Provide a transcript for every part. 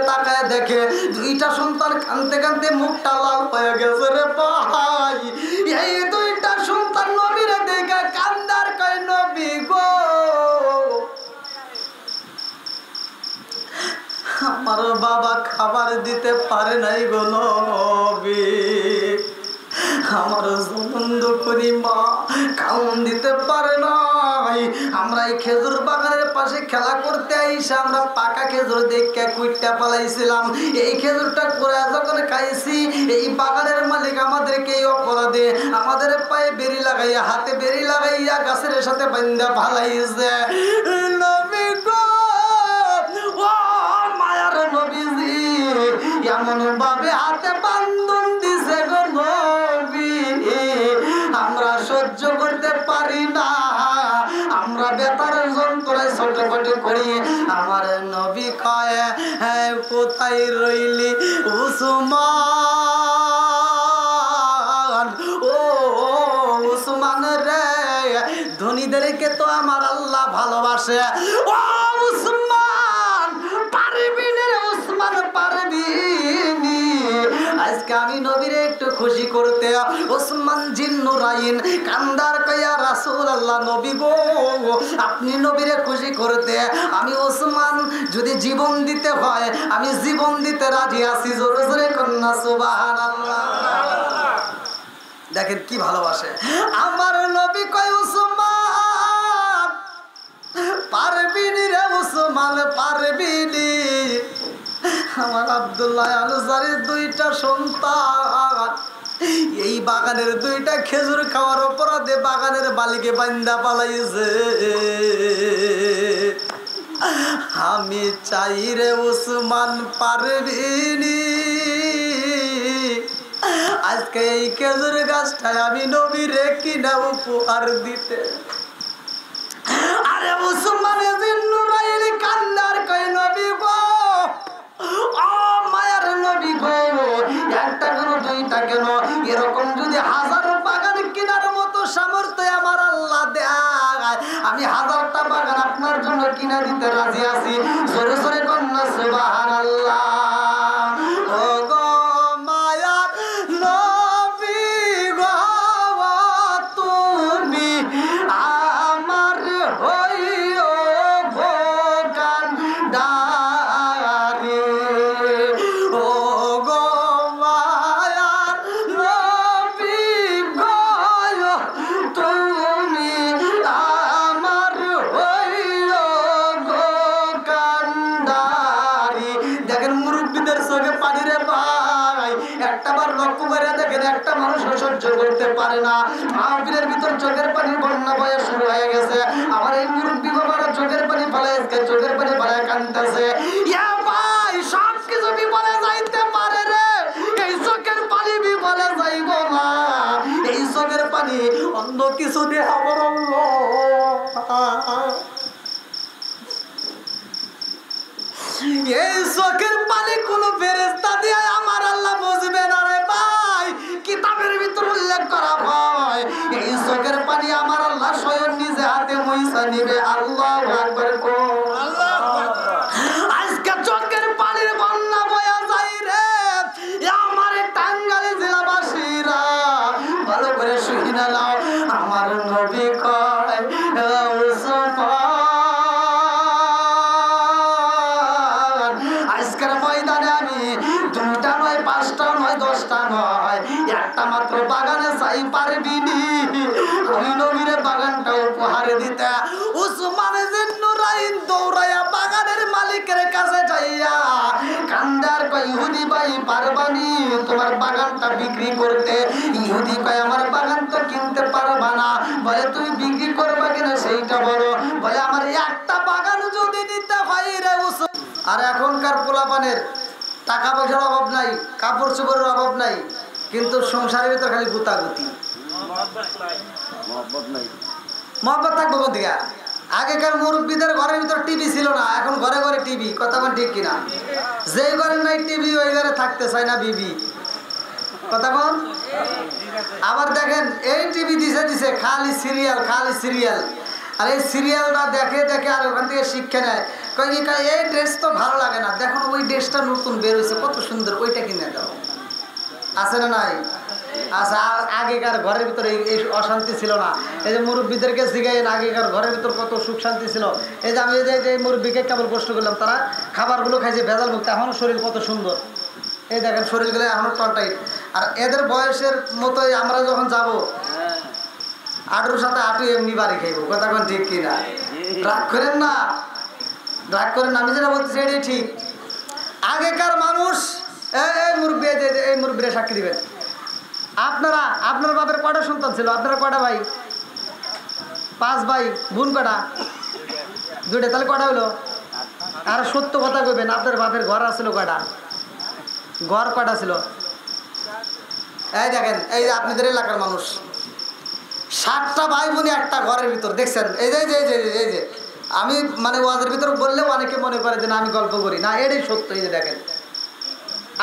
তাকায় দেখে দুইটা সন্তান কাঁদতে কাঁদতে মুখটা লাল হয়ে গেছে রে ভাই। এই দুইটা সন্তান নবীরে দেখে কান্দার কয় নবী গো আমার বাবা খাবার দিতে পারে নাই গো নবী, আমার জনন্দ করি মা খাওন দিতে পারে নাই। আমরা এই খেজুর বাগানের পাশে খেলা করতে আইসা আমরা পাকা খেজুর দেখে কুইটটা পালাইছিলাম। এই খেজুরটা করে যখন খাইছি এই বাগানের মালিক আমাদেরকে এই অপরাধে আমাদের পায়ে বেরি লাগাইয়া হাতে বেরি লাগাইয়া গাছের সাথে বান্ধা ফালাইছে। নবী গো ও মায়ার নবীজি এমন ভাবে হাতে বান্ধন দিছে গো নবী আমরা সহ্য করতে পারি না, আমরা বেতার যন্ত্রণায় ছটফট করি। আমার নবী কয় কোথায় রইলি উসমান, ও উসমান রে ধনীদেরকে তো আমার আল্লাহ ভালোবাসে। ও উসমান পারবি রে উসমান পারবি। আজকে আমি নবীরে একটু খুশি করতে ওসমান জিন্নুরাইন কান্দার কয়া রাসূলুল্লাহ নবী গো আপনি নবীরে খুশি করতে আমি ওসমান যদি জীবন দিতে হয় আমি জীবন দিতে রাজি আছি। জোরে জোরে কন্যা সুবহানাল্লাহ। দেখেন কি ভালোবাসে আমার নবী কয় ওসমান পারবি রে ওসমান পারবি। আমার আব্দুল্লাহ আনসারীর দুইটা সন্তান এই বাগানের দুইটা খেজুর খাওয়ার অপরাধে বাগানের বালিকে বান্দা পালাইছে। আমি চাই রে উসমান পারবিনি আজকে এই খেজুর গাছটায় আমি নবীরে কিনা উপহার দিতে। আরে উসমান জিন্নুরাইন কান্দার কই নবী গো ও মায়ার নবী গো একটা কেন দুইটা কেন এরকম যদি হাজারো বাগান কেনার মতো সামর্থ্য আমার আল্লাহ দেয় আমি হাজারটা বাগান আপনার জন্য কিনা দিতে রাজি আছি। জোরে জোরে কন্যা সুবহানাল্লাহ। ও গো মায়ার নবী গো তুমি আমার হইও ভোগান্ডারি। ও গো মায়ার নবী গো তুমি আমার হইও ভোগান্ডারি। দেখেন মুরব্বীদের চোখে পানি রে ভাই একটা বার লক্ষ্য করে দেখেন একটা মানুষ সহ্য করতে পারে না। মাহফিলের ভিতর চোখের পানি বন্যা বয়ে শুরু হয়ে গেছে। আমার এই মুরব্বী বাবারা চোখের পানি ফেলায় চোখের পানি ফেলায় কাঁদতেছে। ইয়া ভাই সব কিছু বিপদে যাইতে পারে রে এই চোখের পানি বিপদে যাইব না। এই চোখের পানি অন্য কিছু দিয়ে আমার এই চোখের পানি কোন ফেরেশতা দিয়ে আমার আল্লাহ বুঝবে না রে ভাই। কিতাবের ভিতর উল্লেখ করা হয় এই চোখের পানি আমার আল্লাহ স্বয়ং নিজে হাতে মুইসা নিবে। আল্লাহু আকবার কো আল্লাহু আকবার। আজকে চোখের পানির বন্যা বয়া যায় রে আমার টাঙ্গাইল জেলাবাসীরা ভালো করে শুনে নাও। আমার নবী কয় আজকের ময়দানে আমি দুটা নয় পাঁচটা নয় দশটা নয় একটা মাত্র বাগানে চাই পারবিনি আমি নবীরে বাগানটা উপহার দিতে। উসমান জিন্নুরাইন দৌড়াইয়া বাগানের মালিকের কাছে যাইয়া কান্দার কয় ইহুদি ভাই পারবানি তোমার বাগানটা বিক্রি করতে। ইহুদি কয় আমার বাগান তো কিনতে পারবা না। বলে তুমি বিক্রি করবা কিনা সেইটা বলো। বলে আমার একটা বাগান যদি নিতে হয় রে উসমান। আর এখনকার পোলাপানের টাকা পয়সার অভাব নাই, কাপড় চোপড়ের অভাব নাই, কিন্তু সংসারের ভিতর খালি গুতাগুতি মহব্বত থাকবো কোন দিকে। আগেকার মুরব্বীদের ঘরের ভিতর টিভি ছিল না, এখন ঘরে ঘরে টিভি। কথা বল ঠিক কিনা? যেই ঘরে নাই টিভি ওই ঘরে থাকতে চায় না বিবি। কথা বল। আবার দেখেন এই টিভি দিছে দিছে খালি সিরিয়াল খালি সিরিয়াল। আর এই সিরিয়ালটা দেখে দেখে আর ওখান থেকে শিক্ষা নেয়। কয় কি এই ড্রেস তো ভালো লাগে না, দেখুন ওই ড্রেসটা নতুন বের হয়েছে কত সুন্দর, ওইটা কিনে দাও। আছে না নাই? আচ্ছা, আর আগেকার ঘরের ভিতরে এই অশান্তি ছিল না। এই যে মুরব্বীদেরকে জিগাইন আগেকার ঘরের ভিতর কত সুখ শান্তি ছিল। এই যে আমি যে মুরব্বীকে কেবল প্রশ্ন করলাম, তারা খাবারগুলো খাইছে ভেজাল মুক্ত, এখনও শরীর কত সুন্দর। এই দেখেন শরীরগুলো এখনও টনটাইট। আর এদের বয়সের মতোই আমরা যখন যাব, আটুর সাথে আটু এমনি বাড়ি খাইব। কথা কোন ঠিক কিনা? রাগ করেন না, রাগ করেন না, আমি যেটা বলতেছি এটাই ঠিক। আগেকার মানুষ এই মুরব্বী, এই মুরব্বীরা সাক্ষী দিবেন। আপনার বাপের কয়টা সন্তান ছিল? আপনারা কয়টা ভাই? 5 ভাই, বোন কয়টা? 2টা। তাহলে কয়টা হলো? আর সত্য কথা কইবেন, আপনার বাপের ঘর আছিল কয়টা? ঘর কয়টা ছিল? এই দেখেন, এই যে আপনাদের এলাকার মানুষ 7টা ভাই বোনই একটা ঘরের ভিতর, দেখছেন? এই যে এই যে আমি মানে ওয়াজের ভিতর বললেও অনেকে মনে করে যে না আমি গল্প করি, না এটাই সত্য। এই যে দেখেন,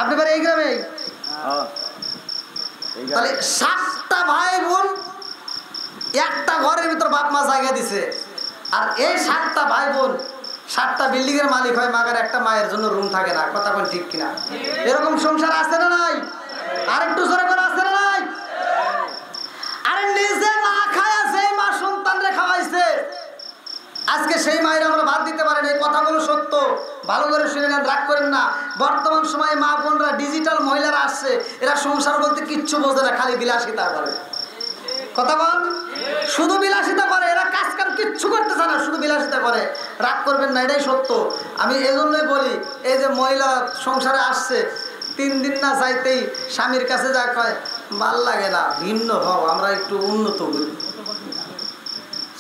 আপনি বাড়ি এই গ্রামে, তাহলে 7টা ভাই বোন একটা ঘরের ভিতর বাপ মা জায়গা দিছে। আর এই 7টা ভাই বোন 7টা বিল্ডিং এর মালিক হয়, মাগার একটা মায়ের জন্য রুম থাকে না। কথা কোন ঠিক কিনা? এরকম সংসার আছে না নাই? আরেকটু জোরে করে আছে না নাই? আরে নিজে না খায় সেই মা সন্তানরে খাওয়াইছে, আজকে সেই মায়ের আমরা ভাত দিতে পারি না। এই কথাগুলো সত্য, ভালো করে শুনে নেন, রাগ করেন না। বর্তমান সময়ে মা বোনরা, ডিজিটাল মহিলারা আসছে, এরা সংসার বলতে কিচ্ছু বোঝে না, খালি বিলাসিতা করে। কথা বল, শুধু বিলাসিতা করে, এরা কাজ কাম কিচ্ছু করতে চায় না, শুধু বিলাসিতা করে। রাগ করবেন না, এটাই সত্য। আমি এজন্যই বলি, এই যে মহিলা সংসারে আসছে, 3 দিন না যাইতেই স্বামীর কাছে যা কয়, ভাল লাগে না, ভিন্ন হও, আমরা একটু উন্নত করি,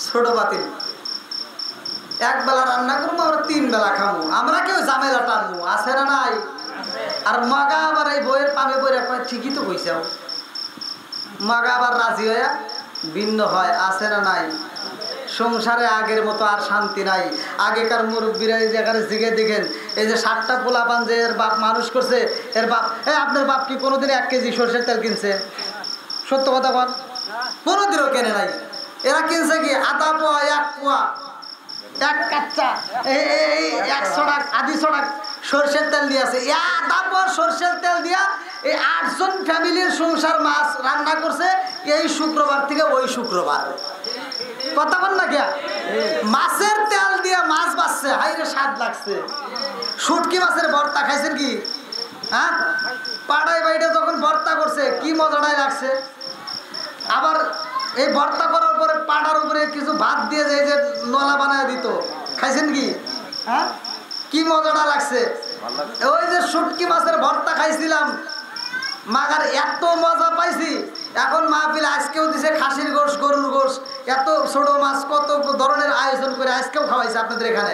ছোট বাতিল, 1 বেলা রান্না করবো, আমরা 3 বেলা খাবো, আমরা কেউ ঝামেলা টানবো। আছে না নাই? আর মাগা আবার এই বইয়ের পামে বইয়ের কয় ঠিকই তো কইছে, মাগা আবার রাজি হয়ে ভিন্ন হয়। আছে না নাই? সংসারে আগের মতো আর শান্তি নাই। আগেকার মুরব্বীরা এই জায়গায় জিগে দেখেন, এই যে 7টা পোলাপান যে এর বাপ মানুষ করছে, এর বাপ, আপনার বাপ কি কোনোদিন 1 কেজি সরষের তেল কিনছে? সত্য কথা বল, কোনোদিনও কেনে নাই। এরা কিনছে কি আধা পোয়া, 1 পোয়া, 1 কাচ্চা, এই 100 টাকা, আধি 100 টাকা সরষের তেল দিয়ে আছে। আধা পোয়া সরষের তেল দিয়া এই 8 জন ফ্যামিলির সংসার মাছ রান্না করছে, এই শুক্রবার থেকে ওই শুক্রবার। কথা বল না, কে মাছের তেল দিয়ে মাছ বাছছে, হাইরে স্বাদ লাগছে। শুটকি মাছের ভর্তা খাইছেন কি? হ্যাঁ, পাড়ায় বাইরে যখন ভর্তা করছে কি মজাটাই লাগছে। আবার এই ভর্তা করার পরে পাড়ার উপরে কিছু ভাত দিয়ে যে নলা বানায় দিত, খাইছেন কি? হ্যাঁ, কি মজাটা লাগছে। ওই যে শুটকি মাছের ভর্তা খাইছিলাম, মাগার এত মজা পাইছি। এখন মাহফিল আজকেও দিছে খাসির গোশ, গরুর গোশ, এত ছোট মাছ, কত ধরনের আয়োজন করে আজকেও খাওয়াইছে আপনাদের এখানে।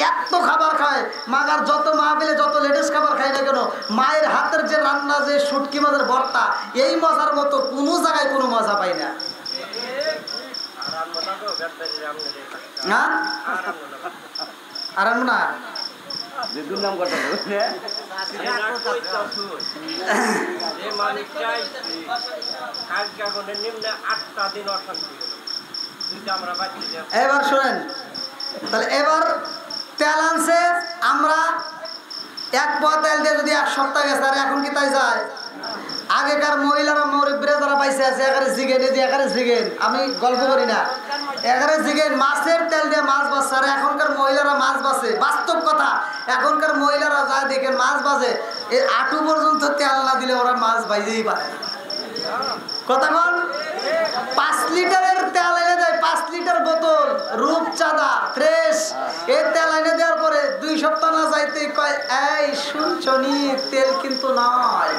এত খাবার খায় মাগার, যত মাহফিলে যত লেটেস্ট খাবার খাই না কেন, মায়ের হাতের যে রান্না, যে শুটকি মাছের ভর্তা, এই মজার মতো কোনো জায়গায় কোনো মজা পাই না। হ্যাঁ, আরাম না এবার শোনেন, তাহলে এবার তেল আনছে, আমরা 1 পোয়া তেল দিয়ে যদি 1 সপ্তাহ গেছে, আর এখন কি তাই যায়? আগেকার মহিলারা মুরব্বীরা যারা পাইছে আছে, এখানে জিগেন, এই যে এখানে জিগেন, আমি গল্প করি না, এখানে জিগেন মাছের তেল দিয়ে মাছ বাজছে। আর এখনকার মহিলারা মাছ বাজে, বাস্তব কথা, এখনকার মহিলারা যা দেখেন মাছ বাজে, এই আটু পর্যন্ত তেল না দিলে ওরা মাছ বাইজেই পারে। কথা বল, 5 লিটারের তেল এনে দেয়, 5 লিটার বোতল রূপচাঁদা ফ্রেশ, এই তেল এনে দেওয়ার পরে 2 সপ্তাহ না যাইতে কয়, এই শুনছনি তেল কিন্তু নয়।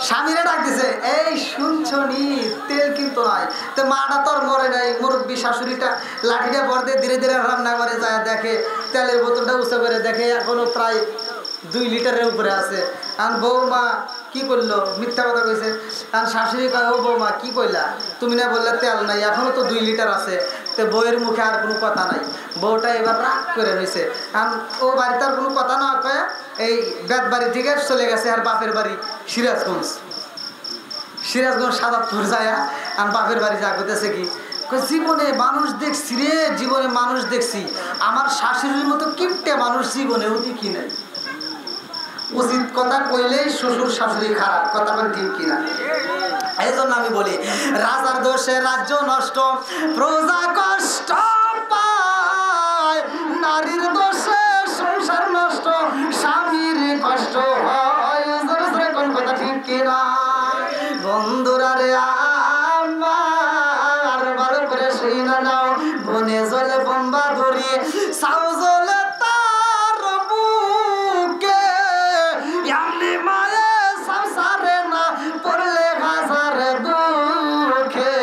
স্বামীরা ডাক দিছে, এই শুনছনি তেল কিন্তু নয়। তো মাটা তো আর মরে নাই, মুরব্বী শাশুড়িটা লাঠিটা ভর দিয়ে ধীরে ধীরে রান্না করে যায়, দেখে তেলের বোতলটা উঁচু করে দেখে এখনো প্রায় 2 লিটারের উপরে আছে। আর বৌমা কি করলো, মিথ্যা কথা কইছে। আর শাশুড়ি কয়, ও বৌমা কি কইলা, তুমি না বললে তেল নাই, এখনো তো 2 লিটার আছে। তো বউয়ের মুখে আর কোনো কথা নাই, বউটা এবার রাগ করে রয়েছে। আর ও বাড়িতে আর কোনো কথা না কয়ে এই বেত বাড়ি থেকে চলে গেছে আর বাপের বাড়ি সিরাজগঞ্জ সাদাতপুর যায়। আর বাপের বাড়ি যা করতেছে কি জীবনে মানুষ দেখছি রে, জীবনে মানুষ দেখছি, আমার শাশুড়ির মতো কিপটে মানুষ জীবনেও দেখি নাই। উচিত কথা কইলেই শ্বশুর শাশুড়ি খারাপ, কথা বল ঠিক কিনা? এই জন্য আমি বলি, রাজার দোষে রাজ্য নষ্ট, প্রজা কষ্ট পায়, নারীর দোষে সংসার নষ্ট, স্বামীর কষ্ট হয়। কোন কথা ঠিক কিনা? বন্ধুরা রে আমার ভালো করে শুনে নাও, বনে জলে বোম্বা ধরি, সাউ জলে তার বুকে, এমনি মায়ে সংসারে না পড়লে হাজার দুঃখে।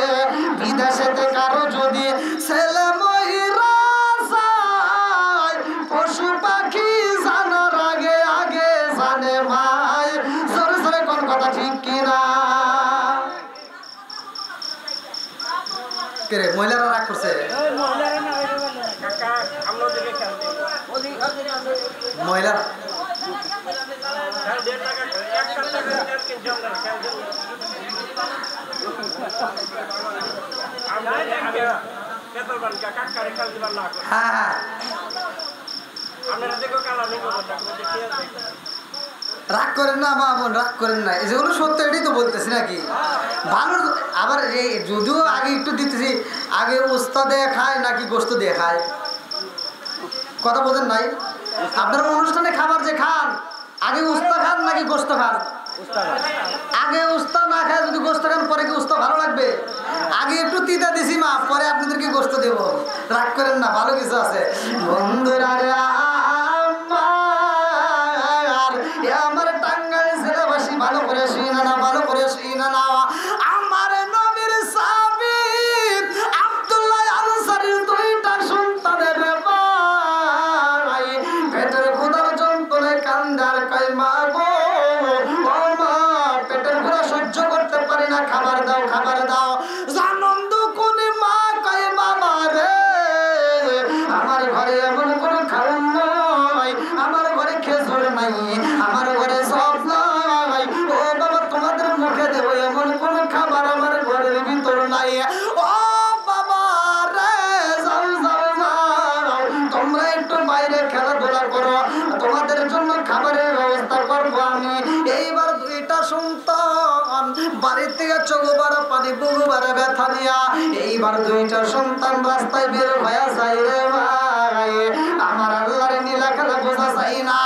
বিদেশেতে কারো যদি ছেলে মহিলা যায়, পশু পাখি জানার আগে আগে জানে ভাই। জোরে জোরে কোন কথা ঠিক কিনা? কে রে, মহিলারা রাগ করছে? মহিলারা হ্যাঁ হ্যাঁ রাগ করেন না মা বোন, রাগ করেন না, যেগুলো সত্য এটাই তো বলতেছি নাকি। ভালো আবার এই যদিও আগে একটু দিতেছি, আগে উস্তা দিয়ে খায় নাকি গোস্ত দিয়ে খায়, কথা বোঝেন নাই? আপনার অনুষ্ঠানে খাবার যে খান, আগে উস্তা খান নাকি গোস্ত খান? আগে উস্তা না খায় যদি গোস্ত খান, পরে কি উস্তা ভালো লাগবে? আগে একটু তিতা দিছি মা, পরে আপনাদেরকে গোস্ত দেবো, রাগ করেন না, ভালো কিছু আছে। বন্ধুরা আমার টাঙ্গাইল জেলাবাসী ভালো করে শুনে না, ভালো করে শুনে না, আমার নবীর সাহাবী আব্দুল্লাহ আনসারীর দুইটা সন্তানের ভাই পেটের ক্ষুধার যন্ত্রণায় কান্দার কয় মা গো, ও মা পেটের ক্ষুধা সহ্য করতে পারি না, খাবার দাও খাবার দাও। আনন্দ কোনে মা কয় বাবা রে, আমার ঘরে এমন কোনো খাওয়ান নয়, আমার ঘরে খেজুর নাই, আমার ঘরে সব নাই, ও বাবা তোমাদের মুখে দেবো এমন কোন খাবার আমার ঘরের ভিতর নাই। ও বাবা রে, যাও যাও যাও, তোমরা একটু বাইরে খেলাধুলা করো, তোমাদের জন্য খাবারের ব্যবস্থা করবো আমি। এইবার দুইটা সন্তান বাড়ির থেকে চোখবার পানি বুগুবার ব্যথা নিয়া, এইবার দুইটা সন্তান রাস্তায় বের হয়ে যায় রে ভাই। আমার আল্লাহর নীলা খেলা বোঝা যায় না।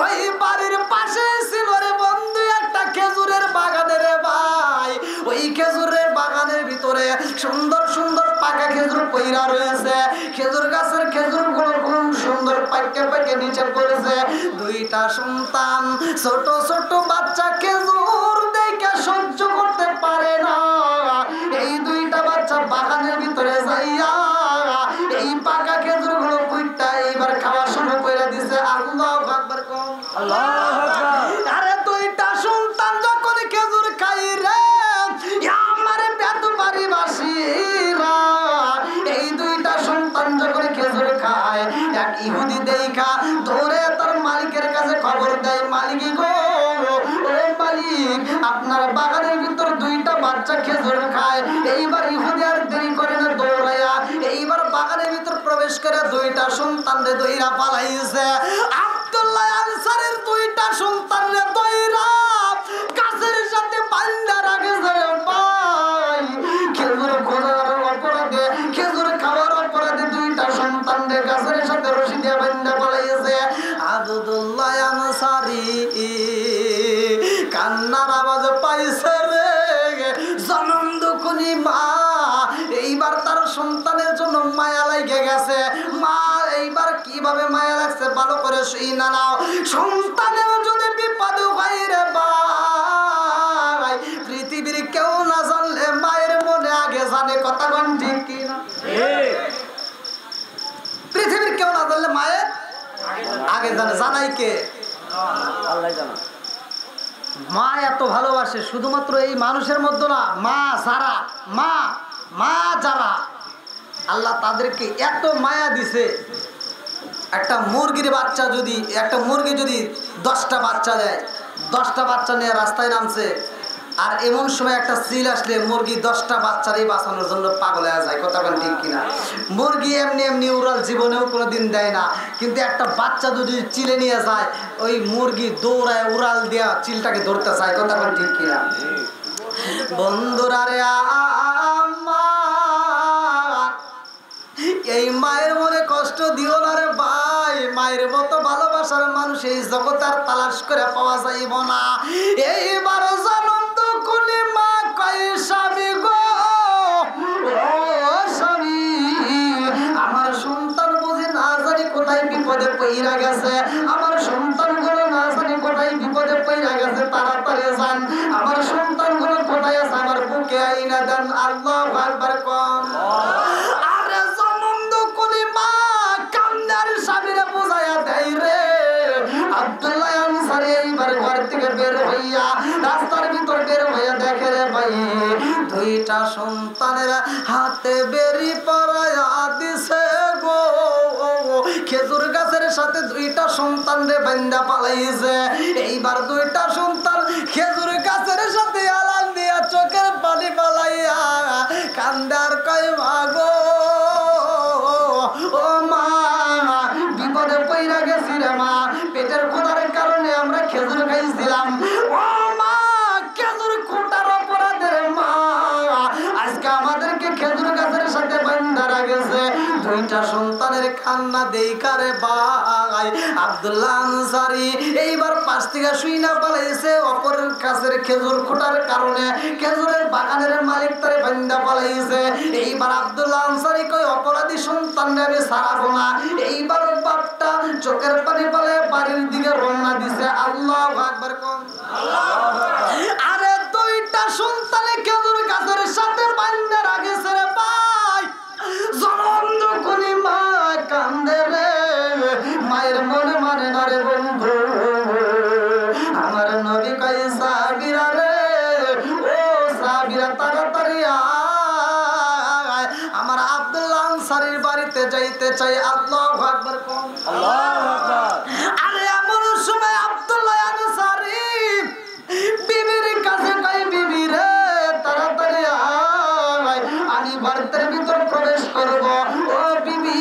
ওই বাড়ির পাশে ছিল রে বন্ধু একটা খেজুরের বাগানের ভাই, ওই খেজুরের বাগানের ভিতরে সুন্দর সুন্দর পাকা খেজুর পইরা রয়েছে, খেজুর গাছের খেজুর গুলো খুব সুন্দর পাকে পাকে নিচে পড়েছে। দুইটা সন্তান ছোট ছোট বাচ্চা খেজুর দেখে সহ্য করতে পারে না, এই দুইটা বাচ্চা বাগানের ভিতরে যাইয়া এই পাকা খেজুর গুলো পুইটা এইবার খাওয়া শুরু করে দিছে। আল্লাহু আকবার কম, আল্লাহু আকবার। আরে দুইটা সন্তান যখন খেজুর খাই রে আমার পেট বাড়ি বাসিরা, এই দুইটা সন্তান যখন খেজুর খায়, এক ইহুদি দেখা ধরে তার মালিকের কাছে খবর দেয়, মালিক গো, ও মালিক আপনার বাগানের ভিতর দুইটা বাচ্চা খেজুর খায়। এইবার ইহুদি আর দেরি করে না, দৌড়াইয়া এইবার বাগানের ভিতর প্রবেশ করে দুইটা সন্তানরে দইরা পালাইছে। আব্দুল্লাহ আনসারীর দুইটা সন্তানরে দইরা গাছের সাথে বান্ধা রাখেছে ভাই। খেজুর খোঁজার অপরাধে, খেজুর খাওয়ার অপরাধে দুইটা সন্তানরে গাছের সাথে রশি দিয়ে বান্ধা পালাইছে। আব্দুল্লাহ আনসারী কান্নার আওয়াজ পাইছে রে, জনম দুঃখী মা এইবার তার সন্তানের জন্য মায়া লাগে গেছে। মা এইবার কিভাবে মায়া লাগছে ভালো করে শুই না নাও। সন্তানের যদি বিপদ হয় রে ভাই, পৃথিবীর কেউ না জানলে মায়ের মনে আগে জানে, কথা কোন ঠিক কিনা? পৃথিবীর কেউ না জানলে মায়ের আগে জানে, জানাই কে? আল্লাহ জানে। মা এত ভালোবাসে শুধুমাত্র এই মানুষের মধ্যে না, মা যারা মা যারা আল্লাহ তাদেরকে এত মায়া দিছে। একটা মুরগির বাচ্চা যদি, একটা মুরগি যদি 10টা বাচ্চা দেয়, 10টা বাচ্চা নিয়ে রাস্তায় নামছে, আর এমন সময় একটা সিল আসলে মুরগি 10টা বাচ্চারই বাঁচানোর জন্য পাগল হয়ে যায়, কথা বলেন ঠিক কিনা? মুরগি এমনি এমনি উড়াল জীবনেও কোনোদিন দেয় না, কিন্তু একটা বাচ্চা যদি চিলে নিয়ে যায় ওই মুরগি দৌড়ায় উড়াল দেয়া চিলটাকে ধরতে চায়, কথা বলেন ঠিক কিনা? বন্ধুরা রে এই মায়ের মনে কষ্ট দিও না রে ভাই, মায়ের মতো ভালোবাসার মানুষ এই জগৎ আর তালাশ করে পাওয়া যাইব না। এইবার জনম তো কুলি মা কয় স্বামী গো, ও স্বামী আমার সন্তান বুঝি না জানি কোথায় বিপদে পইরা গেছে, আমার সন্তান গুলো না জানি কোথায় বিপদে পইরা গেছে, তাড়াতাড়ি যান আমার সন্তান গুলো কোথায় আছে আমার বুকে আইনা দেন। আল্লাহু আকবার কম। আব্দুল্লাহ আনসারী এইবার ঘর থেকে বের হইয়া রাস্তার ভিতর বের হইয়া দেখে রে ভাই দুইটা সন্তানের হাতে বেরি পরায়া দিছে গো, খেজুর গাছের সাথে দুইটা সন্তান রে বান্দা পালাইছে। এইবার দুইটা সন্তান খেজুর গাছের সাথে আলাল দিয়া চোখের পানি পালাইয়া কান্দার কয় মা গো, ও মা বিপদে পইরা গেছি রে মা, পেটের ক্ষুধার কারণে আমরা খেজুর খাইছিলাম, ও মা খেজুর খোটার অপরাধের মা আজকে আমাদেরকে খেজুর গাছের সাথে বান্ধা রাখেছে। দুইটা সন্তানের কান্না দেখারে ভাই আব্দুল্লাহ আনসারী এইবার পাশ থেকে শুইনা পালাইছে অপরের কাছের খেজুর খোটার কারণে, খেজুরের বাগানের মালিক তারে বান্ধা পালাইছে। এইবার আব্দুল্লাহ আনসারী কয় অপরাধী সন্তানরে আমি ছাড়াবো না। এইবার বাপটা চোখের পানি পালে বাড়ির দিকে রওনা দিছে। আল্লাহু আকবার কোন। আরে দুইটা সন্তানে খেজুর গাছের সাথে বান্ধা রাখেছে রে ভাই, জনম কোনি মা কান্দে রে, মায়ের মনে মানে না রে বন্ধু। আমার নবী কয় সাবিরা রে, ও সাবিরা তাড়াতাড়ি আয়, আমার আব্দুল্লাহ আনসারীর বাড়িতে যাইতে চাই। আল্লাহু আকবার কোন। আল্লাহু আকবার। আরে এমন সময় আব্দুল্লাহ আনসারী বিবির কাছে কয় বিবি রে তাড়াতাড়ি আয়, আমি বাড়ির ভিতর প্রবেশ করব। ও বিবি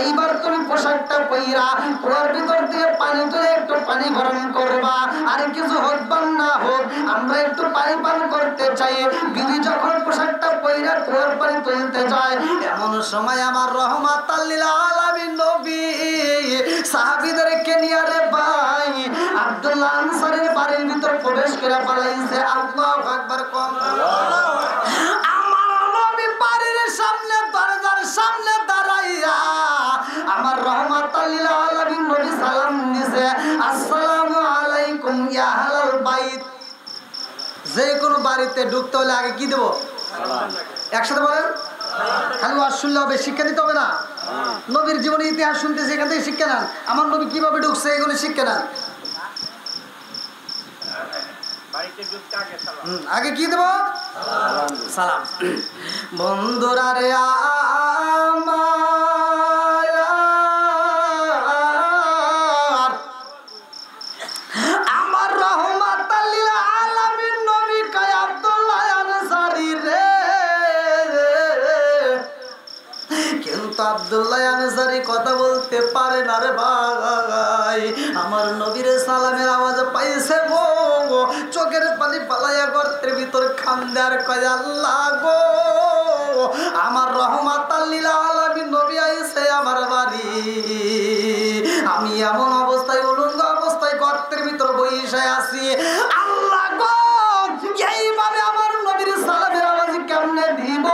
এইবার তুমি পোশাকটা পইরা কুয়ার ভিতর দিয়ে পানি তুলে একটু পানি গরম করবা, আর কিছু হোক বা না হোক আমরা একটু পানি পান করতে চাই। বিবি যখন পোশাকটা পইরা কুয়ার পানি তুলতে যায় এমন সময় আমার রহমাতাল লিল আলামিন নবী সাহাবীদেরকে নিয়ে রে ভাই আব্দুল্লাহ আনসারীর বাড়ির ভিতর প্রবেশ করে পালাইছে। আল্লাহু আকবার কোন। আমার নবী বাড়ির সামনে দরজার সামনে দাঁড়াইয়া আমার রহমাতাল লিল আলামিন নবী সালাম দিছে, আসসালামু আলাইকুম ইয়া আহলাল বাইত। যে কোনো বাড়িতে ঢুকতে হলে আগে কি দেব? একসাথে বলেন। খালি ওয়াজ শুনলে হবে, শিক্ষা দিতে হবে না। নবীর জীবনের ইতিহাস শুনতেছে, এখান থেকে শিক্ষা নেন। আমার নবী কিভাবে ঢুকছে এগুলো শিক্ষা নেন। আগে কি দেব? সালাম। বন্ধুরা রে আমার রহমাতাল লিল আলামিন নবী কয় আব্দুল্লাহ আনসারী রে, কিন্তু আব্দুল্লাহ আনসারী কথা বলতে পারে না রে ভাই। আমার নবীর সালামের আওয়াজ পাইছে গো, চোখের পানি পালাইয়া গর্তের ভিতর খান্দার কয় আল্লাহ গো, আমার রহমাতাল লিল আলামিন নবী আইছে আমার বাড়ি, আমি এমন অবস্থায় উলঙ্গ অবস্থায় গর্তের ভিতর বইসে আছি। আল্লাহ গো এইভাবে আমার নবীর সালামের আওয়াজ কেমনে দিব,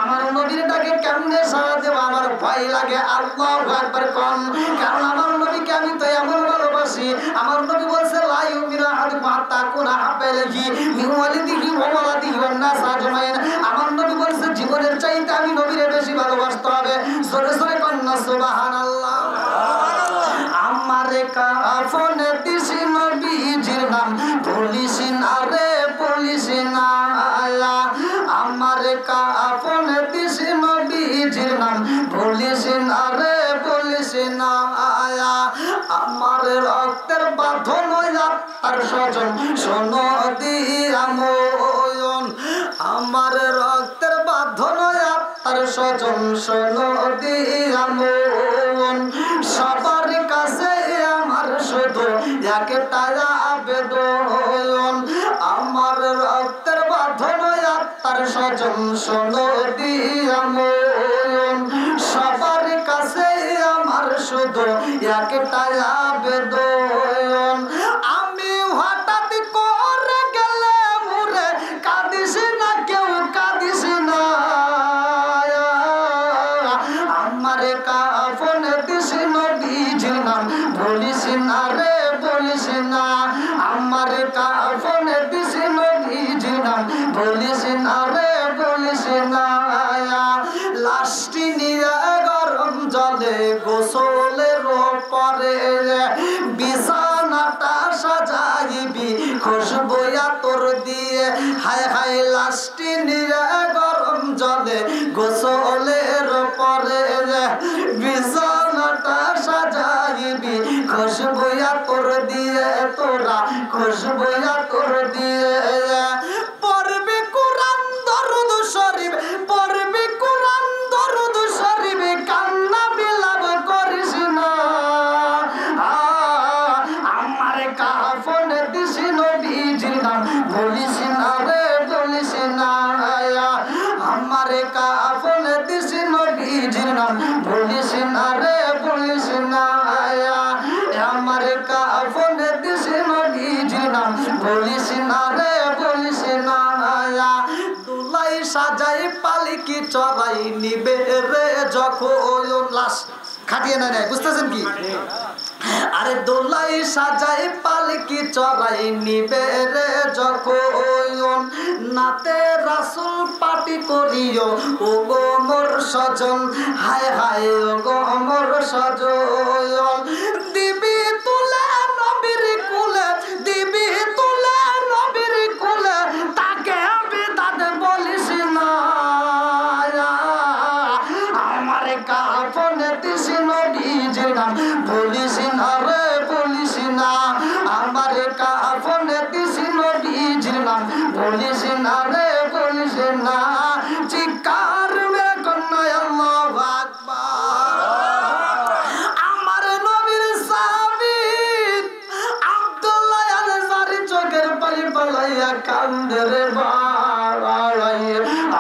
আমার নবীর ডাকে কেমনে সাড়া দেব, আমার ভয় লাগে। আল্লাহু আকবার কোন। কারণ আমার নবীকে আমি তো এমন ভালোবাসি। আমার নবী বলছে লা ইউমিনু আহাদুকুম হাত্তা কুনা হাব্বা ইলাইহি মিন ওয়ালিদিহি ওয়া ওয়ালাদিহি ওয়ান নাস আজমাইন। আমার নবী বলছে জীবনের চাইতে আমি নবীরে বেশি ভালোবাসতে হবে। জোরে জোরে কন্না সুবহানাল্লাহ। আমারে কাফনে দিছি নবীজির নাম পুলিশ না রে পুলিশ না, আমারে কাফনে দিছি নবীজির নাম পুলিশ না রে পুলিশ না, আমার রক্তের বাঁধন আত্মার স্বজন শোনো দিয়া মন, আমার রক্তের বাঁধন আত্মার স্বজন শোনো দিয়া মন, সবার কাছে আমার শুধু একটা আবেদন, আমার রক্তের বাঁধন আত্মার স্বজন শোনো দিয়া মন, সবার কাছে আমার শুধু একটা আবেদন, আমি হঠাৎ করে গেলে মুরে কাঁদিস না কেউ কাঁদিস না, আমার কাফন দিস নবীজির নাম বলিস না রে বলিস না, আমার কাফন দিস নবীজির নাম বলিস না রে বলিস না, লাশটি নিয়ে গরম জলে গোসলের পরে বিছানাটা সাজাইবি খুশবু আতর দিয়ে, হায় হায় লাশটি নিয়ে গরম জলে গোসলের পরে বিছানাটা সাজাইবি খুশবু আতর দিয়ে, তোরা খুশবু আতর দিয়ে পড়বি কুরআন দরুদ শরীফ, পড়বি কুরআন দরুদ শরীফ, কান্না বিলাপ করিস না, আমার কাফন দিস নবীজির নাম বলিস না রে বলিস না, আমার কাফন দিস নবীজির নাম বলিস না রে বলিস না, আমার কাফন দিস নবীজির নাম বলিস না রে বলিস না, দুলাই সাজাই পালকি চড়াই নিবে রে যখন লাশ খাটিয়ে না নেয়, বুঝতেছেন কি? আরে দোলাই সাজাই পালকি চড়াই নিবে রে যখন, নাতে রাসূল পাটি করিও ও গো মোর সজন, হায় হায় ও গো মোর সজন, দিবি তুলে নবীর কুলে, দিবি তুলে নবীর কুলে, তাকে বিদাত বলিস না, আমার কাফন দিস নবীজির নাম বলিস না রে বলিস না, আমার কাফন দিস নবীজির নাম বলিস না রে বলিস না, চিৎকার মে কন্যা আল্লাহু আকবার, আমার নবীর সাহাবী আব্দুল্লাহ আনসারী চোখের পানি ফেলাইয়া কান্দে রে ভাই,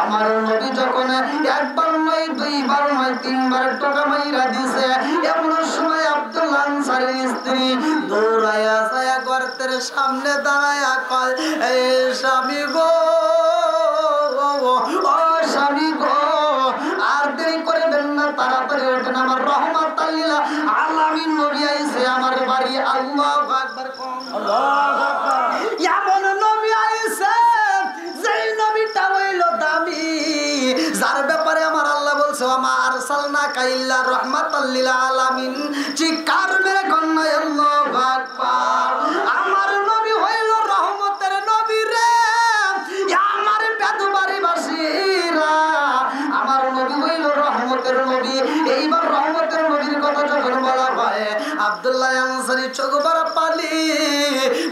আমার নবী যখন একবার নয় দুইবার নয় তিনবার টাকা মাইরা দিছে, এমন সময় আব্দুল্লাহ আনসারীর স্ত্রী দৌড়াইয়া যায় গর্তের সামনে দাঁড়াইয়া কয়, এ স্বামী গো ও স্বামী গো, আর দেরি করবেন না, তাড়াতাড়ি ওঠেন, আমার রহমাতাল লিল আলামিন নবী আইছে আমার বাড়ি, আল্লাহু আকবার, আল্লাহু আকবার, এমন নবী আইছে যেই নবীটা হইল দামি, যার ব্যাপারে আমার আল্লাহ বলছে ওমা আরসালনাকা ইল্লা রাহমাতাল লিল আলামিন, চিৎকার মেরে কন্যা আল্লাহু আকবার, আমার নবী হইল রহমতের নবী রে, আমার বেদবাড়ি বাসীরা, আমার নবী হইল রহমতের নবী। এইবার রহমতের নবীর কথা যখন বলা হয়, আব্দুল্লাহ আনসারী চোখ ভরা পানি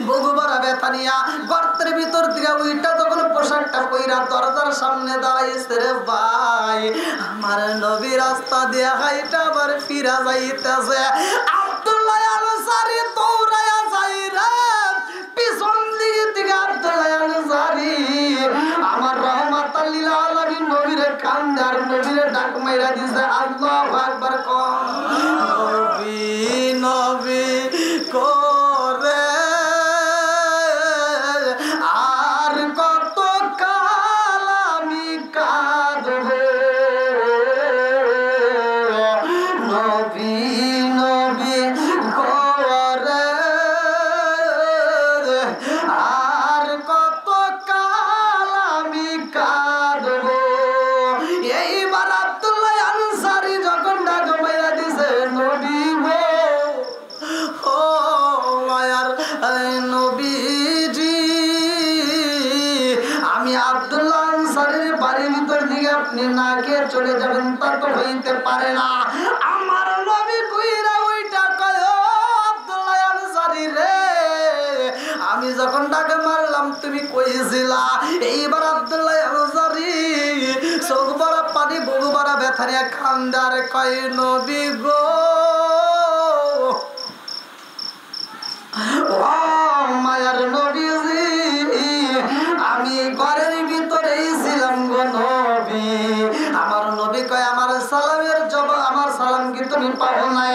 বুক ভরা ব্যথা নিয়া গর্তের ভিতর থেকে উইটা তখন পোশাকটা পইরা দরজার সামনে দাঁড়াইছে রে ভাই, আমার নবী রাস্তা দিয়ে হাইটা আবার ফিরা যাইতেছে, আব্দুল্লাহ আনসারী দৌড়াইয়া যাই রে পিছন দিকে থেকে, আব্দুল্লাহ আনসারী আমার রহমাতাল লিল আলামিন নবীর কান্দে আর নবীর ডাক মাইরা দিছে, আল্লাহু আকবার, নবী নবী করে আর কত কাল আমি কাঁদব, নবী নবী করে আর কত কাল আমি কাঁদব, এইবার আব্দুল্লাহ আনসারী যখন ডাক মাইরা দিছে, নবী ও মায়ার নবীজি, আমি আব্দুল্লাহ আনসারীর বাড়ির ভিতর দিকে আপনি না খেয়ে চলে যাবেন তা তো হইতে পারে না, আমার নবী কইরা ওইটা কয়, ও আব্দুল্লাহ আনসারী আনসারী রে, আমি যখন ডাকে মারলাম তুমি কইছিলা। এইবার আব্দুল্লাহ আনসারী চোখ ভরা পানি বুক ভরা ব্যথা নিয়ে কান্দার কয় নবী গো, ও মায়ার নবীজি, আমি ঘরের ভিতরেই ছিলাম গো নবী। আমার নবী কয় আমার সালামের জবাব, আমার সালাম কি তুমি পাও না?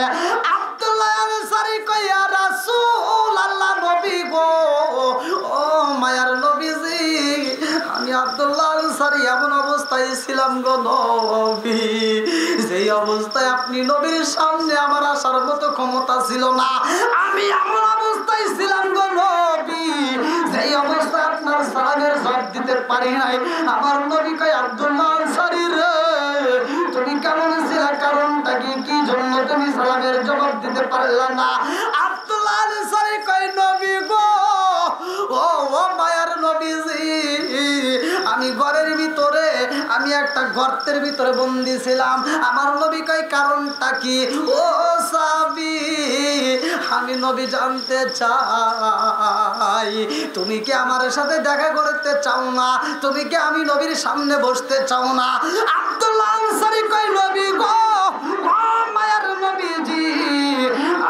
আব্দুল্লাহ আনসারী কয় ইয়া রাসূলুল্লাহ নবী গো, ও মায়ার নবীজি, আমি আব্দুল্লাহ আনসারী এমন অবস্থায় ছিলাম গো নবী, যেই অবস্থায় আপনি নবীর সামনে আমার আসার মতো ক্ষমতা ছিল না। আমি এমন অবস্থায় ছিলাম গো নবী, যেই অবস্থায় আপনার সালামের জবাব দিতে পারি নাই। আমার নবী কয় আব্দুল্লাহ আনসারী রে, তুমি কেমন ছিলা? কারণটা কি? কি জন্য তুমি সালামের জবাব দিতে পারলা না? আব্দুল্লাহ আনসারী কয় নবী গো, ও ও মায়ার নবীজি, আমি ঘরের ভিতরে, আমি একটা গর্তের ভিতরে বন্দী ছিলাম। আমার নবী কয় কারণটা কি? ও সাহাবী, আমি নবী জানতে চাই, তুমি কি আমার সাথে দেখা করতে চাও না? তুমি কি আমি নবীর সামনে বসতে চাও না? আব্দুল্লাহ আনসারী কয় নবী গো, ও মায়ার নবীজি,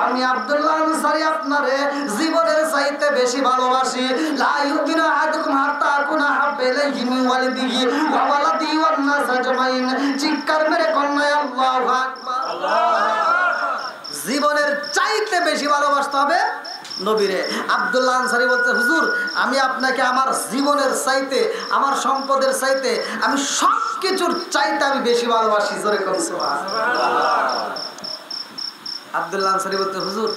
আমি আব্দুল্লাহ আনসারী আপনারে জীবনের চাইতে বেশি ভালোবাসি। লা ইউমিনু আহাদুকুম হাত্তা আকুনা হাব্বা ইলাইহি মিন ওয়ালিদিহি ওয়া ওয়ালাদিহি ওয়ান নাস আজমাইন। চিৎকার মেরে কন্যায় আল্লাহু আকবার। জীবনের চাইতে বেশি ভালোবাসতে হবে নবীরে। আব্দুল্লাহ আনসারী বলতে, হুজুর আমি আপনাকে আমার জীবনের চাইতে, আমার সম্পদের চাইতে, আমি সব কিছুর চাইতে আমি বেশি ভালোবাসি। জোরে কোন সুবহানাল্লাহ। আব্দুল্লাহ আনসারী বলতে, হুজুর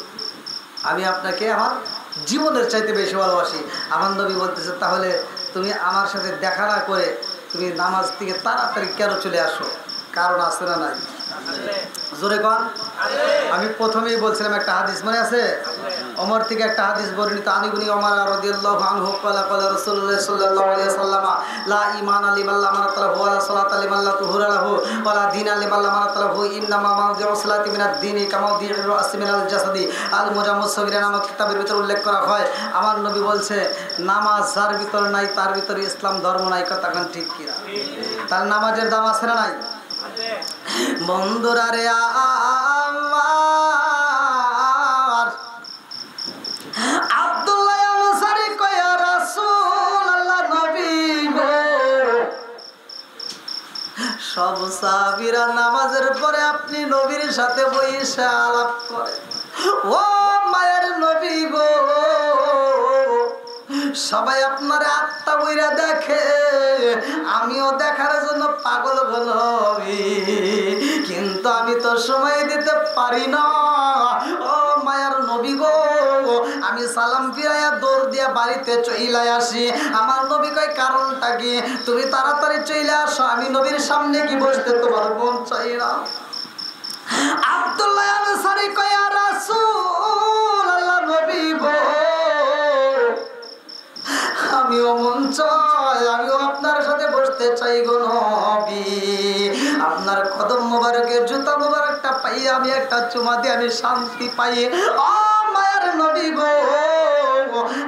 আমি আপনাকে আমার জীবনের চাইতে বেশি ভালোবাসি। আমার নবী বলতেছে, তাহলে তুমি আমার সাথে দেখা না করে তুমি নামাজ থেকে তাড়াতাড়ি কেন চলে আসো? কারণ আছে না নাই? জোরে কন। আমি প্রথমেই বলছিলাম একটা হাদিস মনে আছে, ওমর থেকে একটা হাদিস বর্ণিত, আনিবনি ওমর রাদিয়াল্লাহু আনহু ক্বালা ক্বালা রাসূলুল্লাহ সাল্লাল্লাহু আলাইহি ওয়াসাল্লাম, লা ঈমানা লিমান লা আমানাতা লাহু ওয়া লা সালাতা লিমান লা তুহুরা লাহু ওয়া লা দীনা লিমান লা আমানাতা লাহু, ইন্নামা মাওদিউ সালাতি মিনাদ দীনি কামাওদিউর রাসি মিনাল জাসাদি আল মুজাম্মুস সগীরা নামক কিতাবের ভিতরে উল্লেখ করা হয়। আমার নবী বলছে, নামাজ যার ভিতরে নাই তার ভিতরে ইসলাম ধর্ম নাই। কথা কোন ঠিক কিনা? তার নামাজের দাম আছে না নাই? বন্ধুরা রে আমার, আব্দুল্লাহ আনসারী কয় ইয়া রাসূলুল্লাহ নবী গো, সব সাহাবীরা নামাজের পরে আপনি নবীর সাথে বইসা আলাপ করে। ও মায়ের নবী গো, সবাই আপনার আত্মা বইরা দেখে, আমিও দেখার জন্য পাগল হই, কিন্তু আমি তো সময় দিতে পারি না। ও মায়ার নবী গো, আমি সালাম ফিরাইয়া দৌড় দিয়া বাড়িতে চইলাই আসি। আমার নবী কয় কারণটা কি? তুমি তাড়াতাড়ি চইলে আসো, আমি নবীর সামনে কি বসতে তোমার মন চাই না? আব্দুল্লাহ আনসারী কয় ইয়া রাসূলুল্লাহ নবী গো, আমিও মন চাই, আমিও আপনার সাথে বসতে চাই গো নবী। আপনার কদম মোবারকের জুতা মোবারকটা পাই, আমি একটা চুমা দিয়ে আমি শান্তি পাই। ও মায়ের নবী গো,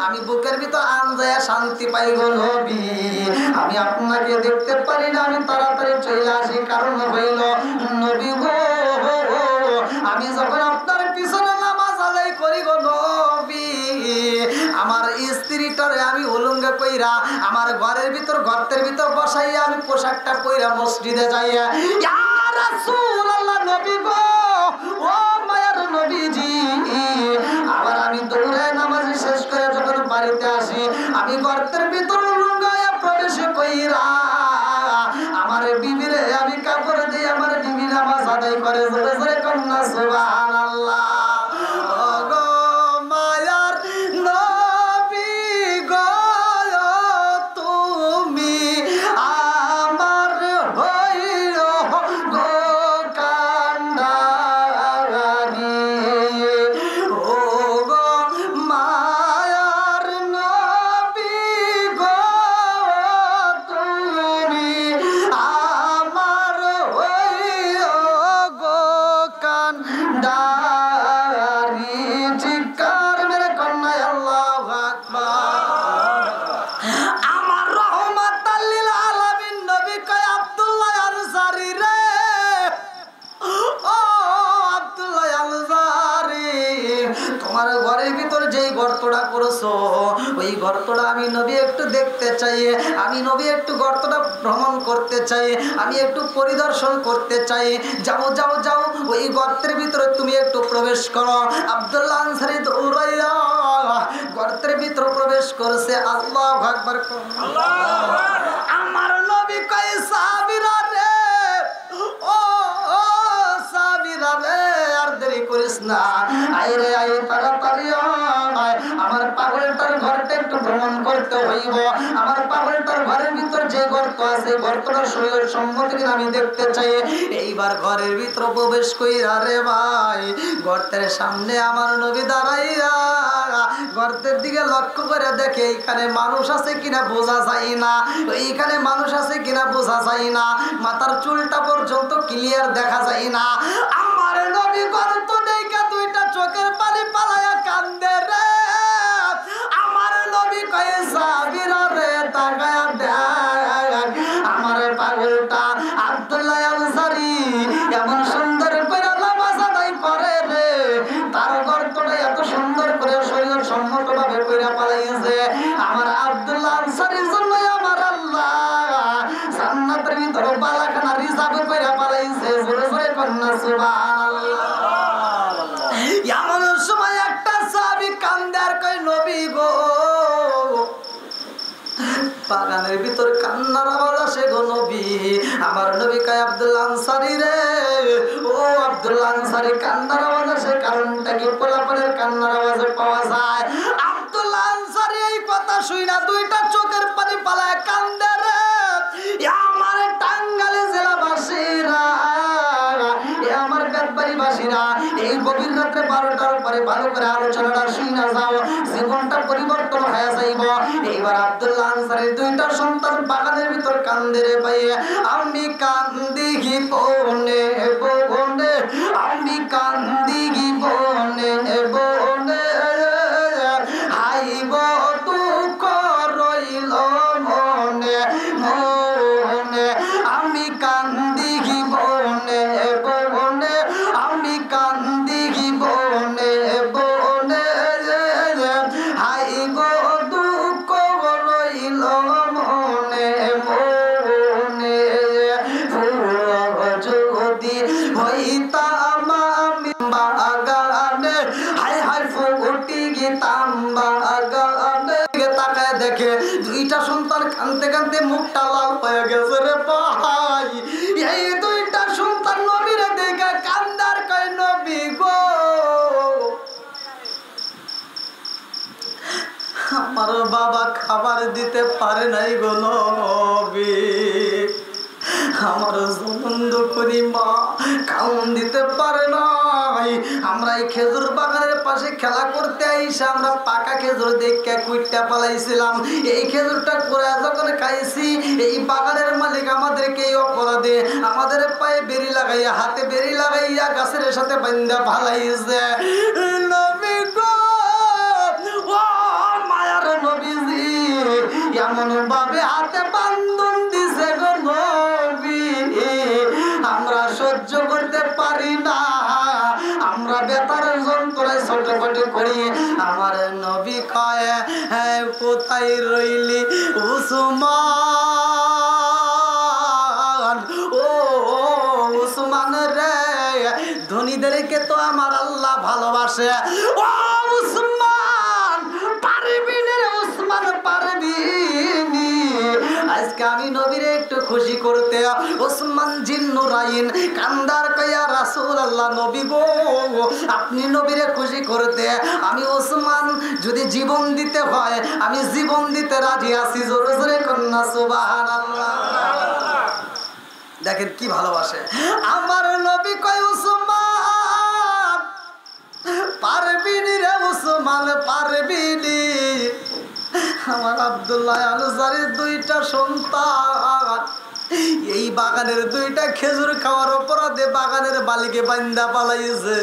আমি বুকের ভিতর আনজায়া শান্তি পাই গো নবী। আমি আপনাকে দেখতে পারি না, আমি তাড়াতাড়ি চলে আসি। কারণ হইল নবী গো, আমি যখন আপনার পিছনে নামাজ আদায় করি গো নবী, আমার স্ত্রীটারে আমি উলঙ্গ কইরা আমার ঘরের ভিতর, গর্তের ভিতর বসাইয়া আমি পোশাকটা পইরা মসজিদে যাইয়া, ইয়া রাসূলুল্লাহ নবী গো, ও মায়ার নবীজি, আবার আমি দৌড়ে নামাজ শেষ করে যখন বাড়িতে আসি, আমি গর্তের ভিতর উলঙ্গায়া প্রবেশ কইরা আমার বিবিরে আমি কাপড় দিয়ে আমার বিবি নামাজ আদায় করে। জোরে জোরে কন্যা সুবহানাল্লাহ। করছো, ওই গর্তটা আমি নবী একটু দেখতে চাই, আমি নবী একটু গর্তটা ভ্রমণ করতে চাই, আমি একটু পরিদর্শন করতে চাই। যাও যাও যাও, ওই গর্তের ভিতরে তুমি একটু প্রবেশ করো। আব্দুল্লাহ আনসারী দৌড়াইয়া গর্তের ভিতরে প্রবেশ করছে। আল্লাহু আকবার। আমার নবী কয় সাহাবীরা রে, ও সাহাবীরা রে, আর দেরি করিস না, আয় রে আয়, তাড়াতাড়ি আয়। আমার পাগলটার ঘরটা একটু ভ্রমণ করতে হইব। আমার পাগলটার ঘরের ভিতর যে গর্ত আছে, গর্তটা শরীরের সম্মত কিনা আমি দেখতে চাই। এইবার ঘরের ভিতর প্রবেশ কইরা রে ভাই, গর্তের সামনে আমার নবী দাঁড়াইয়া গর্তের দিকে লক্ষ্য করে দেখে এইখানে মানুষ আছে কিনা বোঝা যায় না, এইখানে মানুষ আছে কিনা বোঝা যায় না, মাথার চুলটা পর্যন্ত ক্লিয়ার দেখা যায় না। আমার নবী গর্ত দেখে দুইটা চোখের পানি পালায়া কান্দে রে। আমার নবী কয়ে সাহাবীরা রে, তাকায়া দেখ আমার পাগলটা আব্দুল্লাহ আনসারী এমন সুন্দর করে নামাজ আদায় করে রে, তার গর্তটা এত সুন্দর করে শরীর সম্মত ভাবে কইরা পালাইছে। আমার আব্দুল্লাহ আনসারীর জন্য আমার আল্লাহ জান্নাতের ভিতরে বালাখানা রিজার্ভ কইরা পালাইছে। জোরে জোরে কন্যা সুবহানাল্লাহ। এমন সময় একটা সাহাবী কান্দে আর কয়, নবী গো, বাগানের ভিতর কান্নার আওয়াজ আসে গো নবী। আমার নবী কয়, আব্দুল্লাহ আনসারী রে, ও আব্দুল্লাহ আনসারী, কান্নার আওয়াজ আসে, কারণটা কি? পোলাপানের কান্নার আওয়াজ পাওয়া যায়। আব্দুল্লাহ আনসারী এই কথা শুইনা দুইটা চোখের পানি পালায় কান্দে রে। আমার টাঙ্গাইল জেলাবাসীরা, আমার গাতবাড়িবাসীরা, এই গভীর রাত্রে 12টার পরে ভালো করে আলোচনাটা শুইনা যাও, জীবনটা পরিবর্তন হয়ে যাইব। এইবার আব্দুল্লাহ আনসারীর দুইটা সন্তান বাগানের ভিতর কান্দে রে ভাই। আমি কান্দি গি বনে বনে, আমি কান্দি গি বনে বনে, আইব দুঃখ রইল মনে মনে, আমি কান্দি গি বনে বনে, আমি কান্দি গি বনে বনে, আইব দুঃখ রইল মনে মনে, যদি হইতাম আমি বাগানে, হাই হাই ফুটি গিতাম বাগানে। তাকায় দেখে দুইটা সন্তান কানতে কানতে মুখটা লাল হয়ে গেছে রে ভাই। এই দুইটা সন্তান নবীরে দেখে কান্দার কয়, নবী গো, আমার বাবা খাবার দিতে পারে নাই গো নবী, আমার জনন্দ করি মা খাওন দিতে পারে নাই। আমরা এই খেজুর বাগানের পাশে খেলা করতে আইসা আমরা পাকা খেজুর দেখে কুইটটা পালাইছিলাম। এই খেজুরটা করে যখন খাইছি, এই বাগানের মালিক আমাদেরকে এই অপরাধে আমাদের পায়ে বেরি লাগাইয়া, হাতে বেরি লাগাইয়া গাছের সাথে বান্ধা ফালাইছে। নবী গো, ও মায়ার নবীজি, এমন ভাবে হাতে বান্ধন দিছে গো নবী, আমরা সহ্য করতে পারি না, আমরা বেতার যন্ত্রণায় ছটফট করি। আমার নবী কয়, কোথায় রইলি উসমান, ও উসমান রে, ধনীদেরকে তো আমার আল্লাহ ভালোবাসে। ও উসমান, পারবি রে উসমান, পারবি। আজকে আমি নবীরে একটু খুশি করতে, ওসমান জিন্নুরাইন কান্দার কয়া রাসূলুল্লাহ, নবী গো, আপনি নবীরে খুশি করতে আমি ওসমান যদি জীবন দিতে হয় আমি জীবন দিতে রাজি আছি। জোরে জোরে কন্যা সুবহানাল্লাহ। দেখেন কি ভালোবাসে আমার নবী। কয়, ওসমান পারবি রে ওসমান, পারবি। আমার আব্দুল্লাহ আনসারীর দুইটা সন্তান এই বাগানের দুইটা খেজুর খাওয়ার অপরাধে বাগানের বালিকে বান্দা পালাইছে।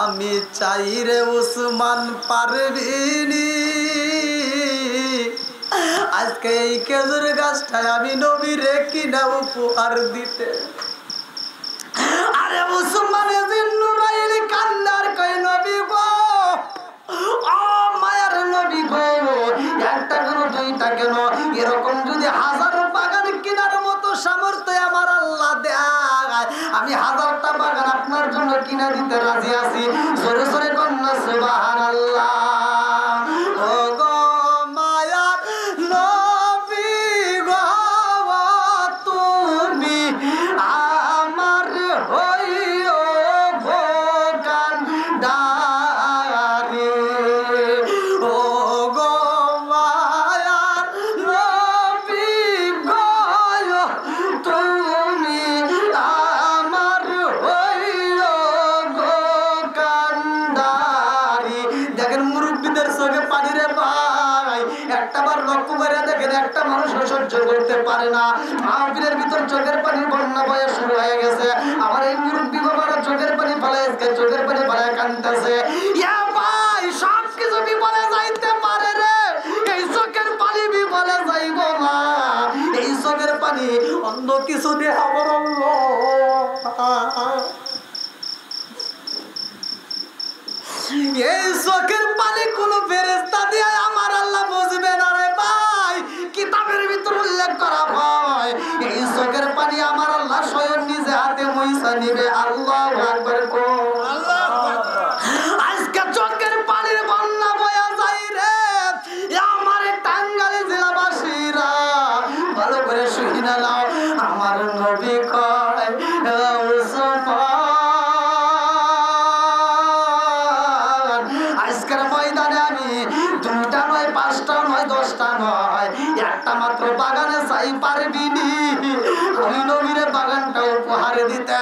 আমি চাই রে ওসমান, পারবি। আজকে এই খেজুর গাছটায় আমি নবীরে কিনা উপহার দিতে। আরে ওসমান জিন্নুরাইন কান্দার কয়, নবী গো, রাজি আছি। জোরে জোরে কন্যা সুবহানাল্লাহ। ও গো মায়ার নবী গো তুমি আমার হইও ভোগান্ডারি। ও গো মায়ার নবী গো তুমি আমার হইও ভোগান্ডারি। দেখেন মুরব্বীদের চোখে পানি রে ভাই, একটা বার লক্ষ্য করে দেখেন, একটা মানুষ সহ্য করতে পারে না। মাহফিলের ভিতর চোখের পানি বন্যা বয়ে শুরু হয়ে গেছে। আমার এই মুরব্বী বাবারা চোখের পানি ফেলায়, চোখের পানি ফেলায় কাঁদতেছে। ইয়া ভাই, সব কিছু বিপদে যাইতে পারে রে, এই চোখের পানি বিপদে যাইব না। এই চোখের পানি অন্য কিছু দিয়ে আমার এই চোখের পানি কোন ফেরেশতা দিয়ে আমার আল্লাহ বুঝবে না রে ভাই। কিতাবের ভিতর উল্লেখ করা হয় এই চোখের পানি আমার আল্লাহ স্বয়ং নিজে হাতে মুইসা নিবে। আল্লাহু আকবার। আজকে চোখের পানির বন্যা বয়া যায় রে আমার টাঙ্গাইল জেলাবাসীরা, ভালো করে শুনে নাও। আমার নবী কয় আজকের ময়দানে আমি 2টা নয় 5টা নয় 10টা নয় একটা মাত্র বাগানে চাই পারবি নি আমি নবীরে বাগানটা উপহার দিতে।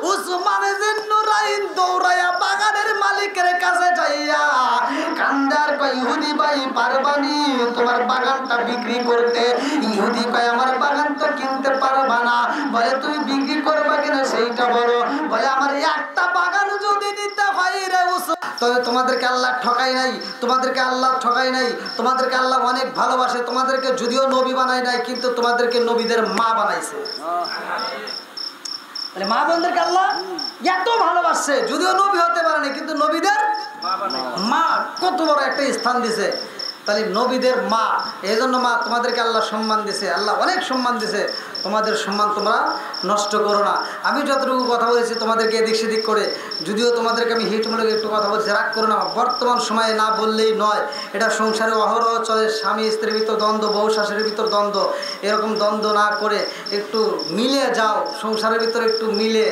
উসমান জিন্নুরাইন দৌড়াইয়া বাগানের মালিকের কাছে যাইয়া কান্দার কয় ইহুদি ভাই পারবানি তোমার বাগানটা বিক্রি করতে? ইহুদি কয় আমার বাগান তো কিনতে পারবা না। বলে তুমি বিক্রি করবা কিনা সেইটা বলো। বলে আমার একটা বাগান যদি নিতে হয় রে তবে তোমাদেরকে আল্লাহ ঠকাই নাই, তোমাদেরকে আল্লাহ ঠকাই নাই, তোমাদেরকে আল্লাহ অনেক ভালোবাসে। তোমাদেরকে যদিও নবী বানায় নাই, কিন্তু তোমাদেরকে নবীদের মা বানাইছে। মা বোনদেরকে আল্লাহ এত ভালোবাসছে, যদিও নবী হতে পারে না, কিন্তু নবীদের মা কত বড় একটা স্থান দিছে। তাহলে নবীদের মা, এই জন্য মা তোমাদেরকে আল্লাহ সম্মান দিছে, আল্লাহ অনেক সম্মান দিছে। তোমাদের সম্মান তোমরা নষ্ট করো না। আমি যতটুকু কথা বলেছি তোমাদেরকে এদিক সেদিক করে, যদিও তোমাদেরকে আমি হিটমূলক একটু কথা বলছি, রাগ করো না। বর্তমান সময়ে না বললেই নয়, এটা সংসারে অহরহ চলে। স্বামী স্ত্রীর ভিতর দ্বন্দ্ব, বউ শাশুড়ির ভিতর দ্বন্দ্ব। এরকম দ্বন্দ্ব না করে একটু মিলে যাও, সংসারের ভিতরে একটু মিলে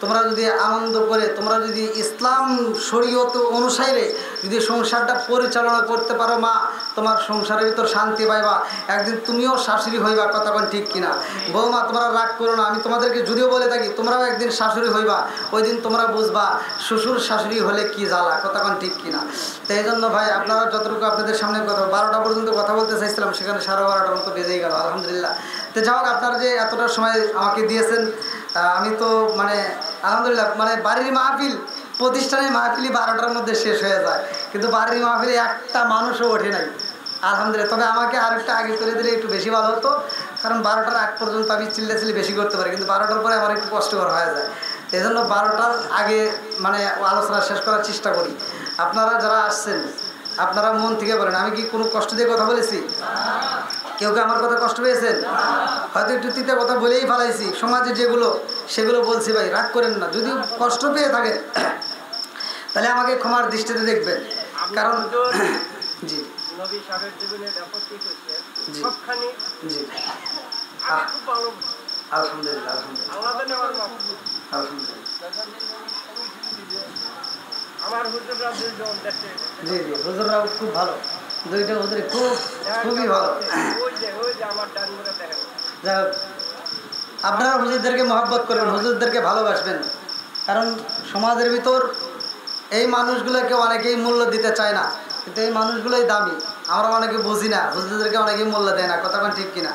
তোমরা যদি আনন্দ করে, তোমরা যদি ইসলাম শরীয়ত অনুসারে যদি সংসারটা পরিচালনা করতে পারো মা, তোমার সংসারের ভিতর শান্তি পাইবা। একদিন তুমিও শাশুড়ি হইবা, কথা কোন ঠিক কিনা? বৌমা তোমরা রাগ করো না, আমি তোমাদেরকে যদিও বলে থাকি তোমরাও একদিন শাশুড়ি হইবা, ওই দিন তোমরা বুঝবা শ্বশুর শাশুড়ি হলে কি জ্বালা, কথা কোন ঠিক কিনা? তো এই জন্য ভাই আপনারা যতটুকু আপনাদের সামনে কথা 12টা পর্যন্ত কথা বলতে চাইছিলাম, সেখানে 12:30টার মতো বেজেই গেল আলহামদুলিল্লাহ। তো যাই হোক, আপনারা যে এতটা সময় আমাকে দিয়েছেন, আমি তো মানে আলহামদুলিল্লাহ, মানে বাড়ির মাহফিল, প্রতিষ্ঠানের মাহফিলই 12টার মধ্যে শেষ হয়ে যায়, কিন্তু বাড়ির মাহফিলে একটা মানুষও ওঠে নাই আলহামদুলিল্লাহ। তবে আমাকে আরেকটা আগে করে দিলে একটু বেশি ভালো হতো, কারণ 12টার আগ পর্যন্ত আমি চিল্লাচিল্লি বেশি করতে পারি, কিন্তু 12টার পরে আমার একটু কষ্টকর হয়ে যায়। এই জন্য 12টার আগে মানে আলোচনা শেষ করার চেষ্টা করি। আপনারা যারা আসছেন আপনারা মন থেকে বলেন, আমি কি কোনো কষ্ট দিয়ে কথা বলেছি? কেউ কি আমার কথা কষ্ট পেয়েছেন? হয়তো একটু তিতা কথা বলেই ফেলাইছি, সমাজে যেগুলো সেগুলো বলছি। ভাই রাগ করেন না, যদি কষ্ট পেয়ে থাকে তাহলে আমাকে ক্ষমার দৃষ্টিতে দেখবেন, কারণ জি নবী সাহেবের জীবনে উপস্থিত হচ্ছে সবখানি জি আলহামদুলিল্লাহ আমার হুজুররা দুইজন দেখে জি জি হুজুররাও খুব ভালো, দুইটা হুজুর খুবই ভালো। যাই হোক, আপনারা হুজুরদেরকে মহব্বত করবেন, হুজুরদেরকে ভালোবাসবেন, কারণ সমাজের ভিতর এই মানুষগুলোকে অনেকেই মূল্য দিতে চায় না, কিন্তু এই মানুষগুলোই দামি। আমরা অনেকে বুঝি না, হুজুরদেরকে অনেকেই মূল্য দেয় না, কথা কোন ঠিক কিনা?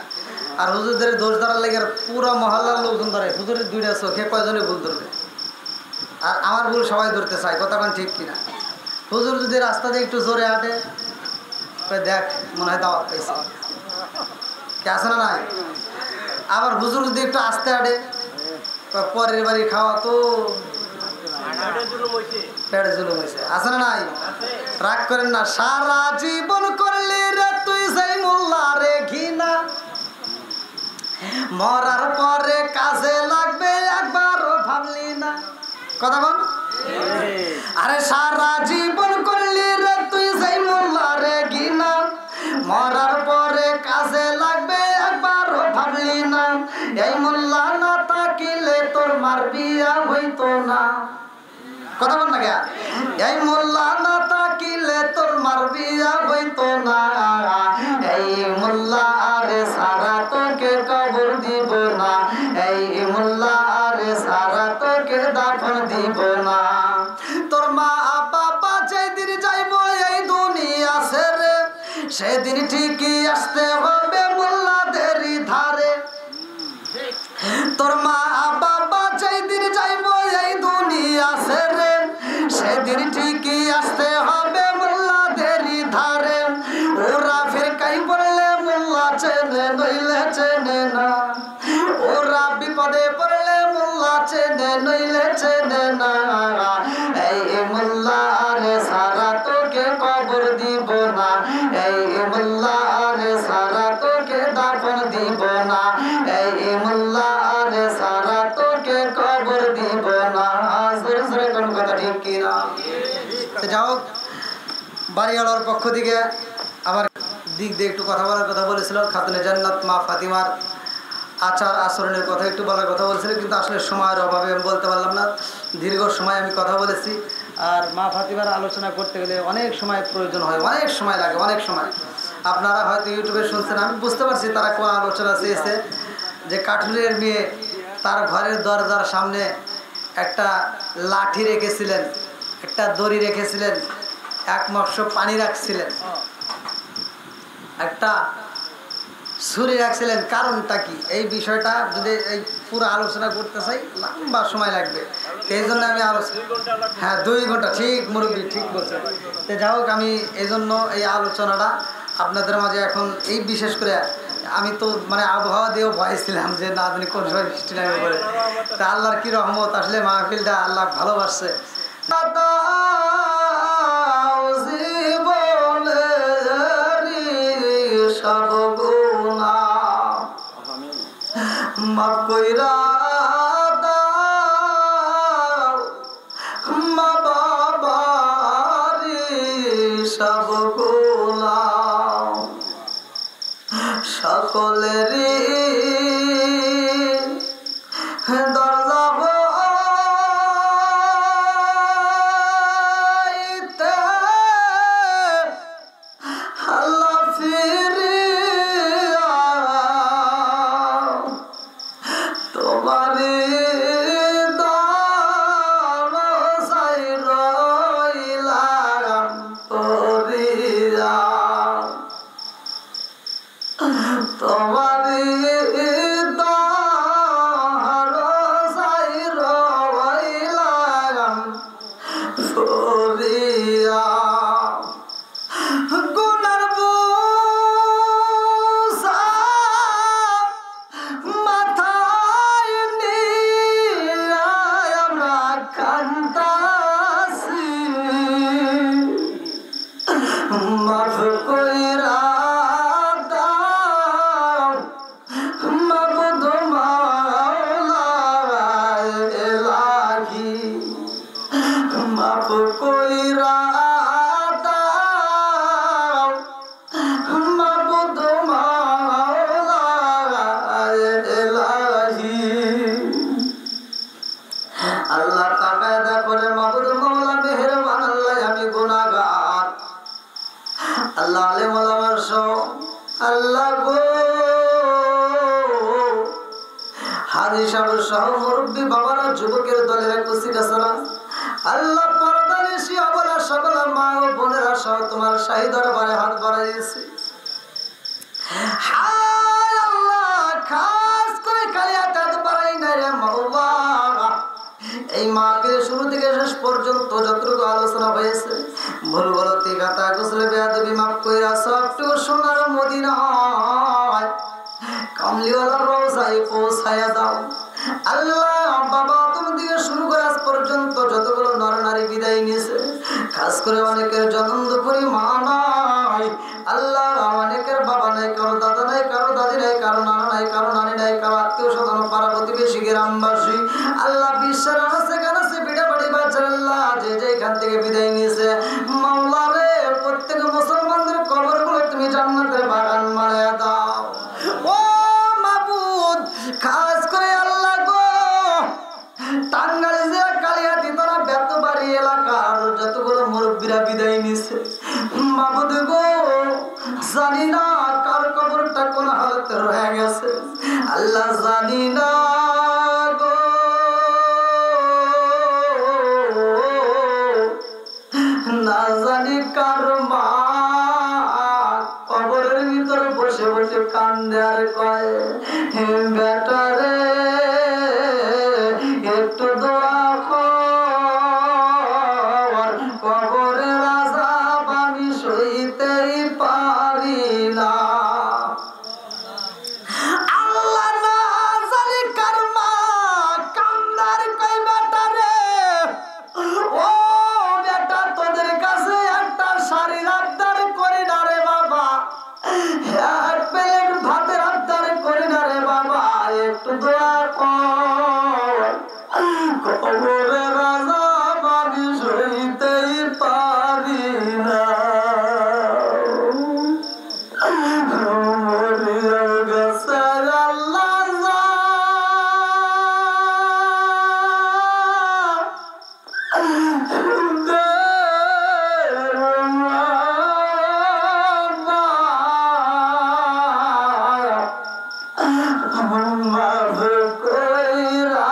আর হুজুরদের দোষ ধরার লেগে পুরো মহল্লার লোকজন ধরে, হুজুরের 2টা চোখে কয়জনে ভুল ধরবে, আর আমার ভুল সবাই ধরতে চায়, কথা কোন ঠিক কিনা? হুজুর যদি রাস্তা দিয়ে একটু জোরে হাঁটে, দেখ মনে হয় দাওয়াত পাইছে, কে আছে না নাই? আবার হুজুর যদি একটু আস্তে হাঁটে, পরের বাড়ি খাওয়া তো পেটে জুলুম হয়েছে, আছে না নাই? রাগ করেন না। সারা জীবন করলি রে তুই সেই মোল্লা রে ঘিনা, মরার পরে কাজে লাগবে একবারও ভাবলি না, কথা বল। আরে সারা জীবন করলি রে তুই সেই মোল্লা রে গিনা, মরার পরে কাজে লাগবে একবারও ভাবলি না। এই মোল্লা না থাকিলে তোর মার বিয়া হইতো না। কথা বল না কে? এই মোল্লা না থাকিলে তোর মার বিয়া হইতো না। এই মোল্লা আরে সারা তোকে কবর দিব না। এই মোল্লা আরে সারা তোকে দাফন দিব না। তোর মা বাবা যেদিন যাইব এই দুনিয়া ছেড়ে, সেদিন ঠিকই আসতে হবে মোল্লাদেরই ধারে। তোর মা বাবা যেদিন যাইব এই দুনিয়া ছেড়ে, সেদিন ঠিকই আসতে হবে মোল্লাদেরই ধারে। ওরা ফিরকাই পড়লে মোল্লা চেনে নইলে চেনে না। ওরা বিপদে পড়লে মোল্লা চেনে নইলে চেনে না। এই মোল্লা রে সারা তোকে কবর দিব না। এই মোল্লা রে সারা তোকে দাফন দিব না। এই মোল্লা রে সারা তোকে কবর দিব না। জোরে জোরে কোন কথা ঠিক কিনা? যাও, বাড়িওয়ালার পক্ষ থেকে আমার দিক দিয়ে একটু কথা বলার কথা বলেছিল। খাতুনে জান্নাত মা ফাতিমার আচার আচরণের কথা একটু বলার কথা বলছিল, কিন্তু আসলে সময়ের অভাবে আমি বলতে পারলাম না। দীর্ঘ সময় আমি কথা বলেছি। আর মা ফাতিমার আলোচনা করতে গেলে অনেক সময় প্রয়োজন হয়, অনেক সময় লাগে, অনেক সময়। আপনারা হয়তো ইউটিউবে শুনছেন, আমি বুঝতে পারছি তারা কোন আলোচনা চেয়েছে। যে কাঠুরের মেয়ে তার ঘরের দরজার সামনে একটা লাঠি রেখেছিলেন, একটা দড়ি রেখেছিলেন, এক মগশ পানি রাখছিলেন, একটা ছুরি রাখছিলেন। কারণটা কি? এই বিষয়টা যদি এই পুরো আলোচনা করতে চাই লম্বা সময় লাগবে। এই জন্য আমি হ্যাঁ 2 ঘন্টা, ঠিক মুরব্বী ঠিক বলছেন। তো যাই হোক, আমি এই জন্য এই আলোচনাটা আপনাদের মাঝে এখন এই বিশেষ করে আমি তো মানে আবহাওয়া দিয়েও ভয় ছিলাম যে না জানি কোন সময় বৃষ্টি নামে পড়ে। তা আল্লাহর কি রহমত, আসলে মাহফিলটা আল্লাহ ভালোবাসছে। মাফ কইরা দাও মা বাবারি সব গুনাহ, সকলেরই দরজা হইতে আল্লাহ ফিরিয়া তোমারি দরজায় রইলাম পড়িয়া। তোমারি দরজায় রইলাম পড়িয়া। গুনার বোঝা মাথায় নিয়ে আমরা কান্দাছি, মাফ কইরা দাও মাবুদ মাওলা এলাহি, মাফ কইরা দাও মাবুদ মাওলা এলাহি। আল্লাহ তাকায় দেখো রে মাবুদ মাওলা মেহেরবান আল্লাহ, আমি গুনাহগার। আল্লাহ আলেম ওলামার সহ আল্লাহ গো হাজি সাহেব সহ মুরব্বী বাবারা, যুবকের দলের কুচিকাছাড়া, আল্লাহ পরদানিশী অবলা সকল মা ও বোনেরা সহ তোমার শাহী দরবারে হাত বাড়াইয়েছি। হায় আল্লাহ, খাস করে খালি হাত বাড়াই না রে মাওলা। এই মাহফিলের শুরু থেকে শেষ পর্যন্ত যতটুকু আলোচনা হয়েছে, ভুল গলতি গাতা গোসলে বেয়াদবি মাফ কইরা সবটুকু সোনার মদিনায় কামলিওয়ালার রওজায় পৌঁছায়া দাও। আল্লাহ বাবা, তুমি থেকে শুরু করে আজ পর্যন্ত যতগুলো নর নারী বিদায় নিয়েছে, খাস করে অনেকের জনম দুপুরি মা নাই। আল্লাহ অনেকের বাবা নাই, কারো দাদা নাই, কারো দাদি নাই, কারো নানা নাই, কারো নানি নাই, কারো আত্মীয় স্বজন পাড়া প্রতিবেশী গ্রামবাসী, আল্লাহ বিশ্বের আছে কেন সে বিড়া বাড়ি বাচ্চা আল্লাহ যে যেখান থেকে নিছে। মাওলা রে, প্রত্যেক মুসলমানদের কবরগুলো তুমি জান্নাতের বাগান বানায়া দাও। ও মাবুদ, খাস করে আল্লাহ গো, টাঙ্গাইল জেলা কালিয়াতি থানা বেতবাড়ি এলাকার যতগুলো মুরব্বীরা বিদায় নিছে, মাবুদ গো, জানি না কার কবরটা কোন হালতে রয়ে গেছে। আল্লাহ জানি না গো, না জানি কার মা কবরের ভিতর বসে বসে কান্দে আর কয়, হে বেটা রে, একটু দোয়া কর, কবরের আযাব আমি সইতেই পারি না। আল্লাহ না জানি কার মা কান্দার কয়, বেটা রে, ও বেটা, তোদের কাছে একটা শাড়ির আবদার করি না রে বাবা, এক প্লেট ভাতের আবদার করি না রে বাবা, একটু দোয়া কর, কবরের আযাব আমি সইতেই পারি না। মরিয়া গেছে আল্লাহ মাফ কইরা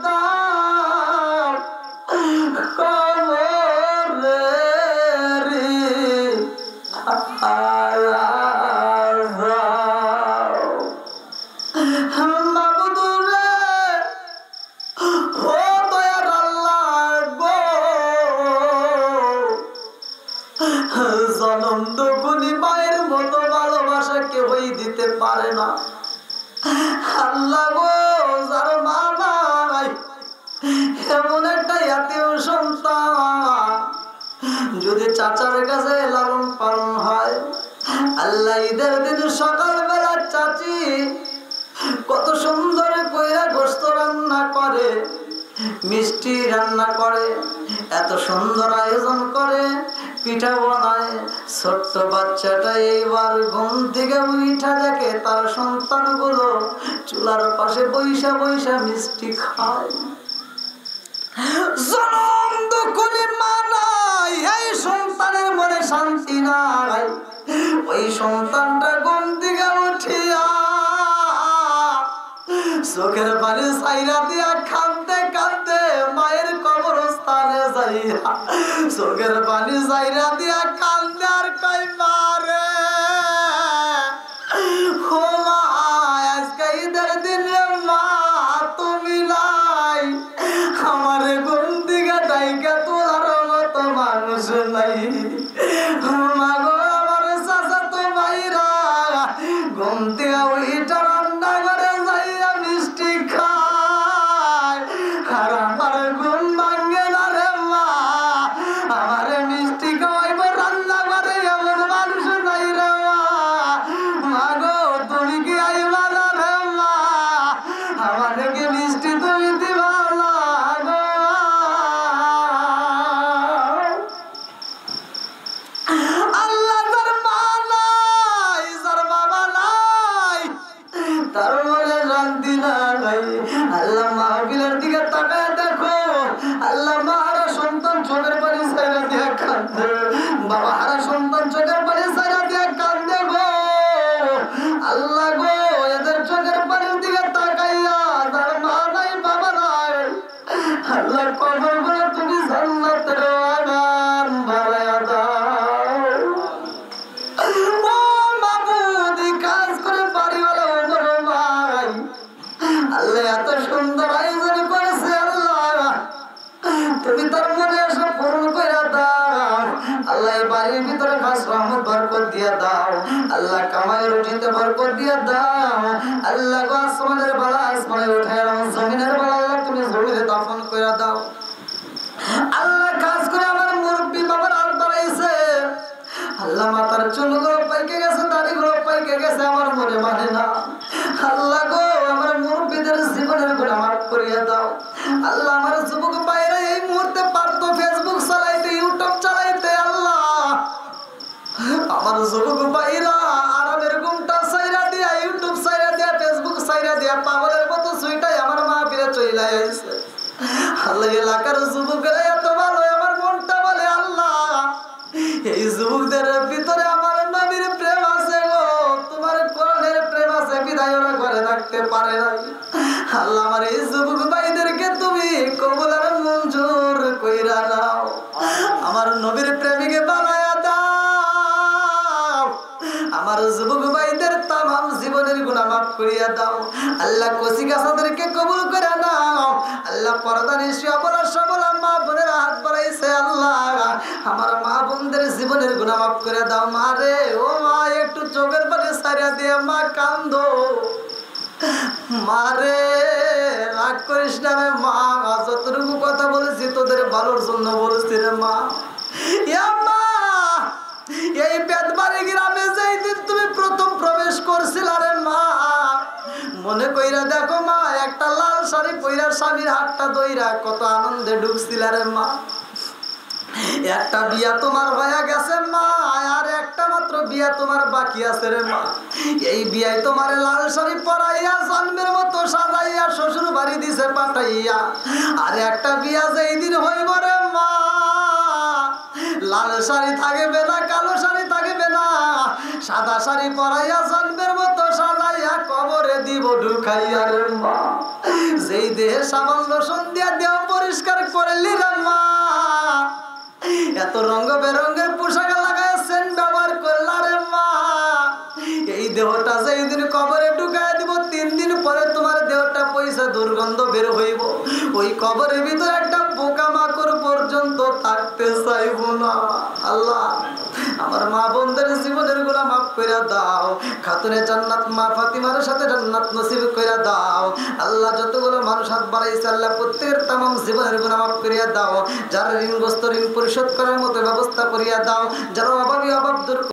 দাও কবরেরি আযাব। মাবুদ রে, ও দয়ার আল্লাহ গো, জনম দুকুনি মায়ের মতো ভালোবাসা কেউই দিতে পারে না। আল্লাহ গো, যার মা নাই, এমন একটা ইয়াতীম সন্তান যদি চাচার কাছে লালন পালন হয়, আল্লাহ ঈদের দিন সকালবেলা চাচি কত সুন্দর কইরা গোশত রান্না করে, মিষ্টি রান্না করে, এত সুন্দর আয়োজন করে, পিঠা বানায়। ছোট্ট বাচ্চাটা এইবার ঘুম থেকে উঠা দেখে তার সন্তানগুলো চুলার পাশে বৈশা বৈশা মিষ্টি খায়। জনম দুকুনি মা নাই, এই সন্তানের মনে শান্তি নাই। ওই সন্তানটা ঘুম থেকে উঠিয়া চোখের পানি ছাইরা দিয়া কাঁদতে কাঁদতে মায়ের কবরস্থানে যাইয়া চোখের পানি ছাইরা দিয়া কাঁদতে আর কই, মা রে, ও মা, আজকে ঈদের দিন মা তুমি নাই, আমারে ঘুম থেকে ডাইকা তোলার মতো মানুষ নাই। মা গো, আমার চাচা তো ভাইরা ঘুম থেকে উইটা রান্না করে যাইয়া মিষ্টি খায়, আর আমার ঘুম ভাঙে না রে মা, আমার মিষ্টি খাওয়াইব রান্না করে এমন মানুষ নাই রে মা। মা গো, তুমি কি আইবা না রে মা, আমার কি মিষ্টি তুমি দিবা না গো। আল্লাহ যার মা নাই, যার বাবা নাই, তার মনে শান্তি নাই। আল্লাহ মাহফিলের দিকে তাকায় দেখো, আল্লাহ মা হারা সন্তান চোখের পানি ছাইরা দিয়া কাঁদে, বাবা হারা সন্তান চোখের পানি ছাইরা দিয়া কাঁদে গো। আল্লাহ গো, এদের চোখের পানির দিকে তাকাইয়া যার মা নাই বাবা নাই, আল্লাহর কবরগুলো তুমি জান্নাতের বাগান বানায়া দাও। ও মাবুদ, কাজ করে বাড়িওয়ালা ওমর ভাই, আল্লাহ এত সুন্দর আয়োজন করেছে, আল্লাহ তুমি তার মনে আসা পূরণ করে দাও। আল্লাহ এই বাড়ির ভিতরে খাস রহমত বরকত দিয়া দাও। আল্লাহ কামাই রুটিতে বরকত দিয়া দাও। আল্লাহ গো, আসমানের বালা আসমানে উঠায়, জমিনের বালা আল্লাহ তুমি জমিনে দাফন করে দাও। আল্লাহ কাজ করে আমার মুরব্বী বাবার আর দাঁড়াইছে, আল্লাহ মাথার চুলগুলো পাইকে গেছে, দাড়িগুলো পাইকে গেছে, আমার মনে মানে না। আল্লাহ গো, আমার মুরব্বীদের জীবনের গুনাহ মাফ করিয়া দাও। আল্লাহ আমার যুবক ভাইরা এই মুহূর্তে পারতো ফেসবুক এলাকার যুবকেরা এত ভালো, আমার মনটা বলে আল্লাহ এই যুবকদের ভিতরে আমার নবীর প্রেম আছে গো, তোমার কোরআনের প্রেম আছে, বিধায় ওরা ঘরে থাকতে পারে না। আল্লাহ আমার এই যুবক ভাইদেরকে তুমি কবুল আর মঞ্জুর কইরা নাও, আমার নবীর প্রেমিকে বানায়া দাও, আমার যুবক ভাইদের তামাম জীবনের গুনাহ মাফ করিয়া দাও। আল্লাহ কচি গাছাদেরকে কবুল করে নাও। আল্লাহ পর্দা নিশি অবলা সবলা মা বোনের হাত বাড়াইছে, আল্লাহ আমার মা বোনদের জীবনের গুনাহ মাফ করে দাও। মা রে ও মা একটু চোখের পানি ছাড়িয়া দিয়ে মা কান্দো, মারে রাগ করিস না রে মা, যতটুকু কথা বলেছি তোদের ভালোর জন্য বলেছি রে মা। এই বেদবাড়ি গ্রামে যেই দিন তুমি প্রথম প্রবেশ করছিল রে মা, মনে কইরা দেখো মা, একটা লাল শাড়ি পইরা স্বামীর হাতটা দইরা কত আনন্দে ঢুকছিল রে মা। একটা বিয়া তোমার হয়ে গেছে মা, আর একটা মাত্র বিয়া তোমার বাকি আছে রে মা। এই বিয়ায় তোমার লাল শাড়ি পরাইয়া জন্মের মতো সাজাইয়া শ্বশুর বাড়ি দিছে পাঠাইয়া, আর একটা বিয়া যেই দিন হইব রে মা, লাল শাড়ি থাকবে না, কালো শাড়ি থাকবে না, সাদা শাড়ি পরাইয়া জন্মের মতো সাজাইয়া কবরে দিব ঢুকাইয়া রে মা। যেই দেহে সামান্য সন্ধ্যা দেহ পরিষ্কার করলি রে মা, এত রঙ বেরঙের পোশাক লাগায় সেন্ট ব্যবহার করলা রে মা, এই দেহটা যেই দিন কবরে ঢুকায় দিব 3 দিন পরে তোমার দেহটা পয়সা দুর্গন্ধ বের হইব, ওই কবরের ভিতরে একটা পোকামাকড় পর্যন্ত থাকতে চাইব না। আল্লাহ আমার মা বোনদের জীবনের গুনাহ মাফ কইরা দাও, খাতুনে জান্নাত মা ফাতিমার সাথে জান্নাত নসিব কইরা দাও। আল্লাহ যতগুলো মানুষ হাত বাড়াইছে আল্লাহ প্রত্যেকের তামাম জীবনের গুনাহ মাফ করিয়া দাও, যারা ঋণগ্রস্ত ঋণ পরিশোধ করার মতো ব্যবস্থা করিয়া দাও, যারা অভাবী অভাব দূর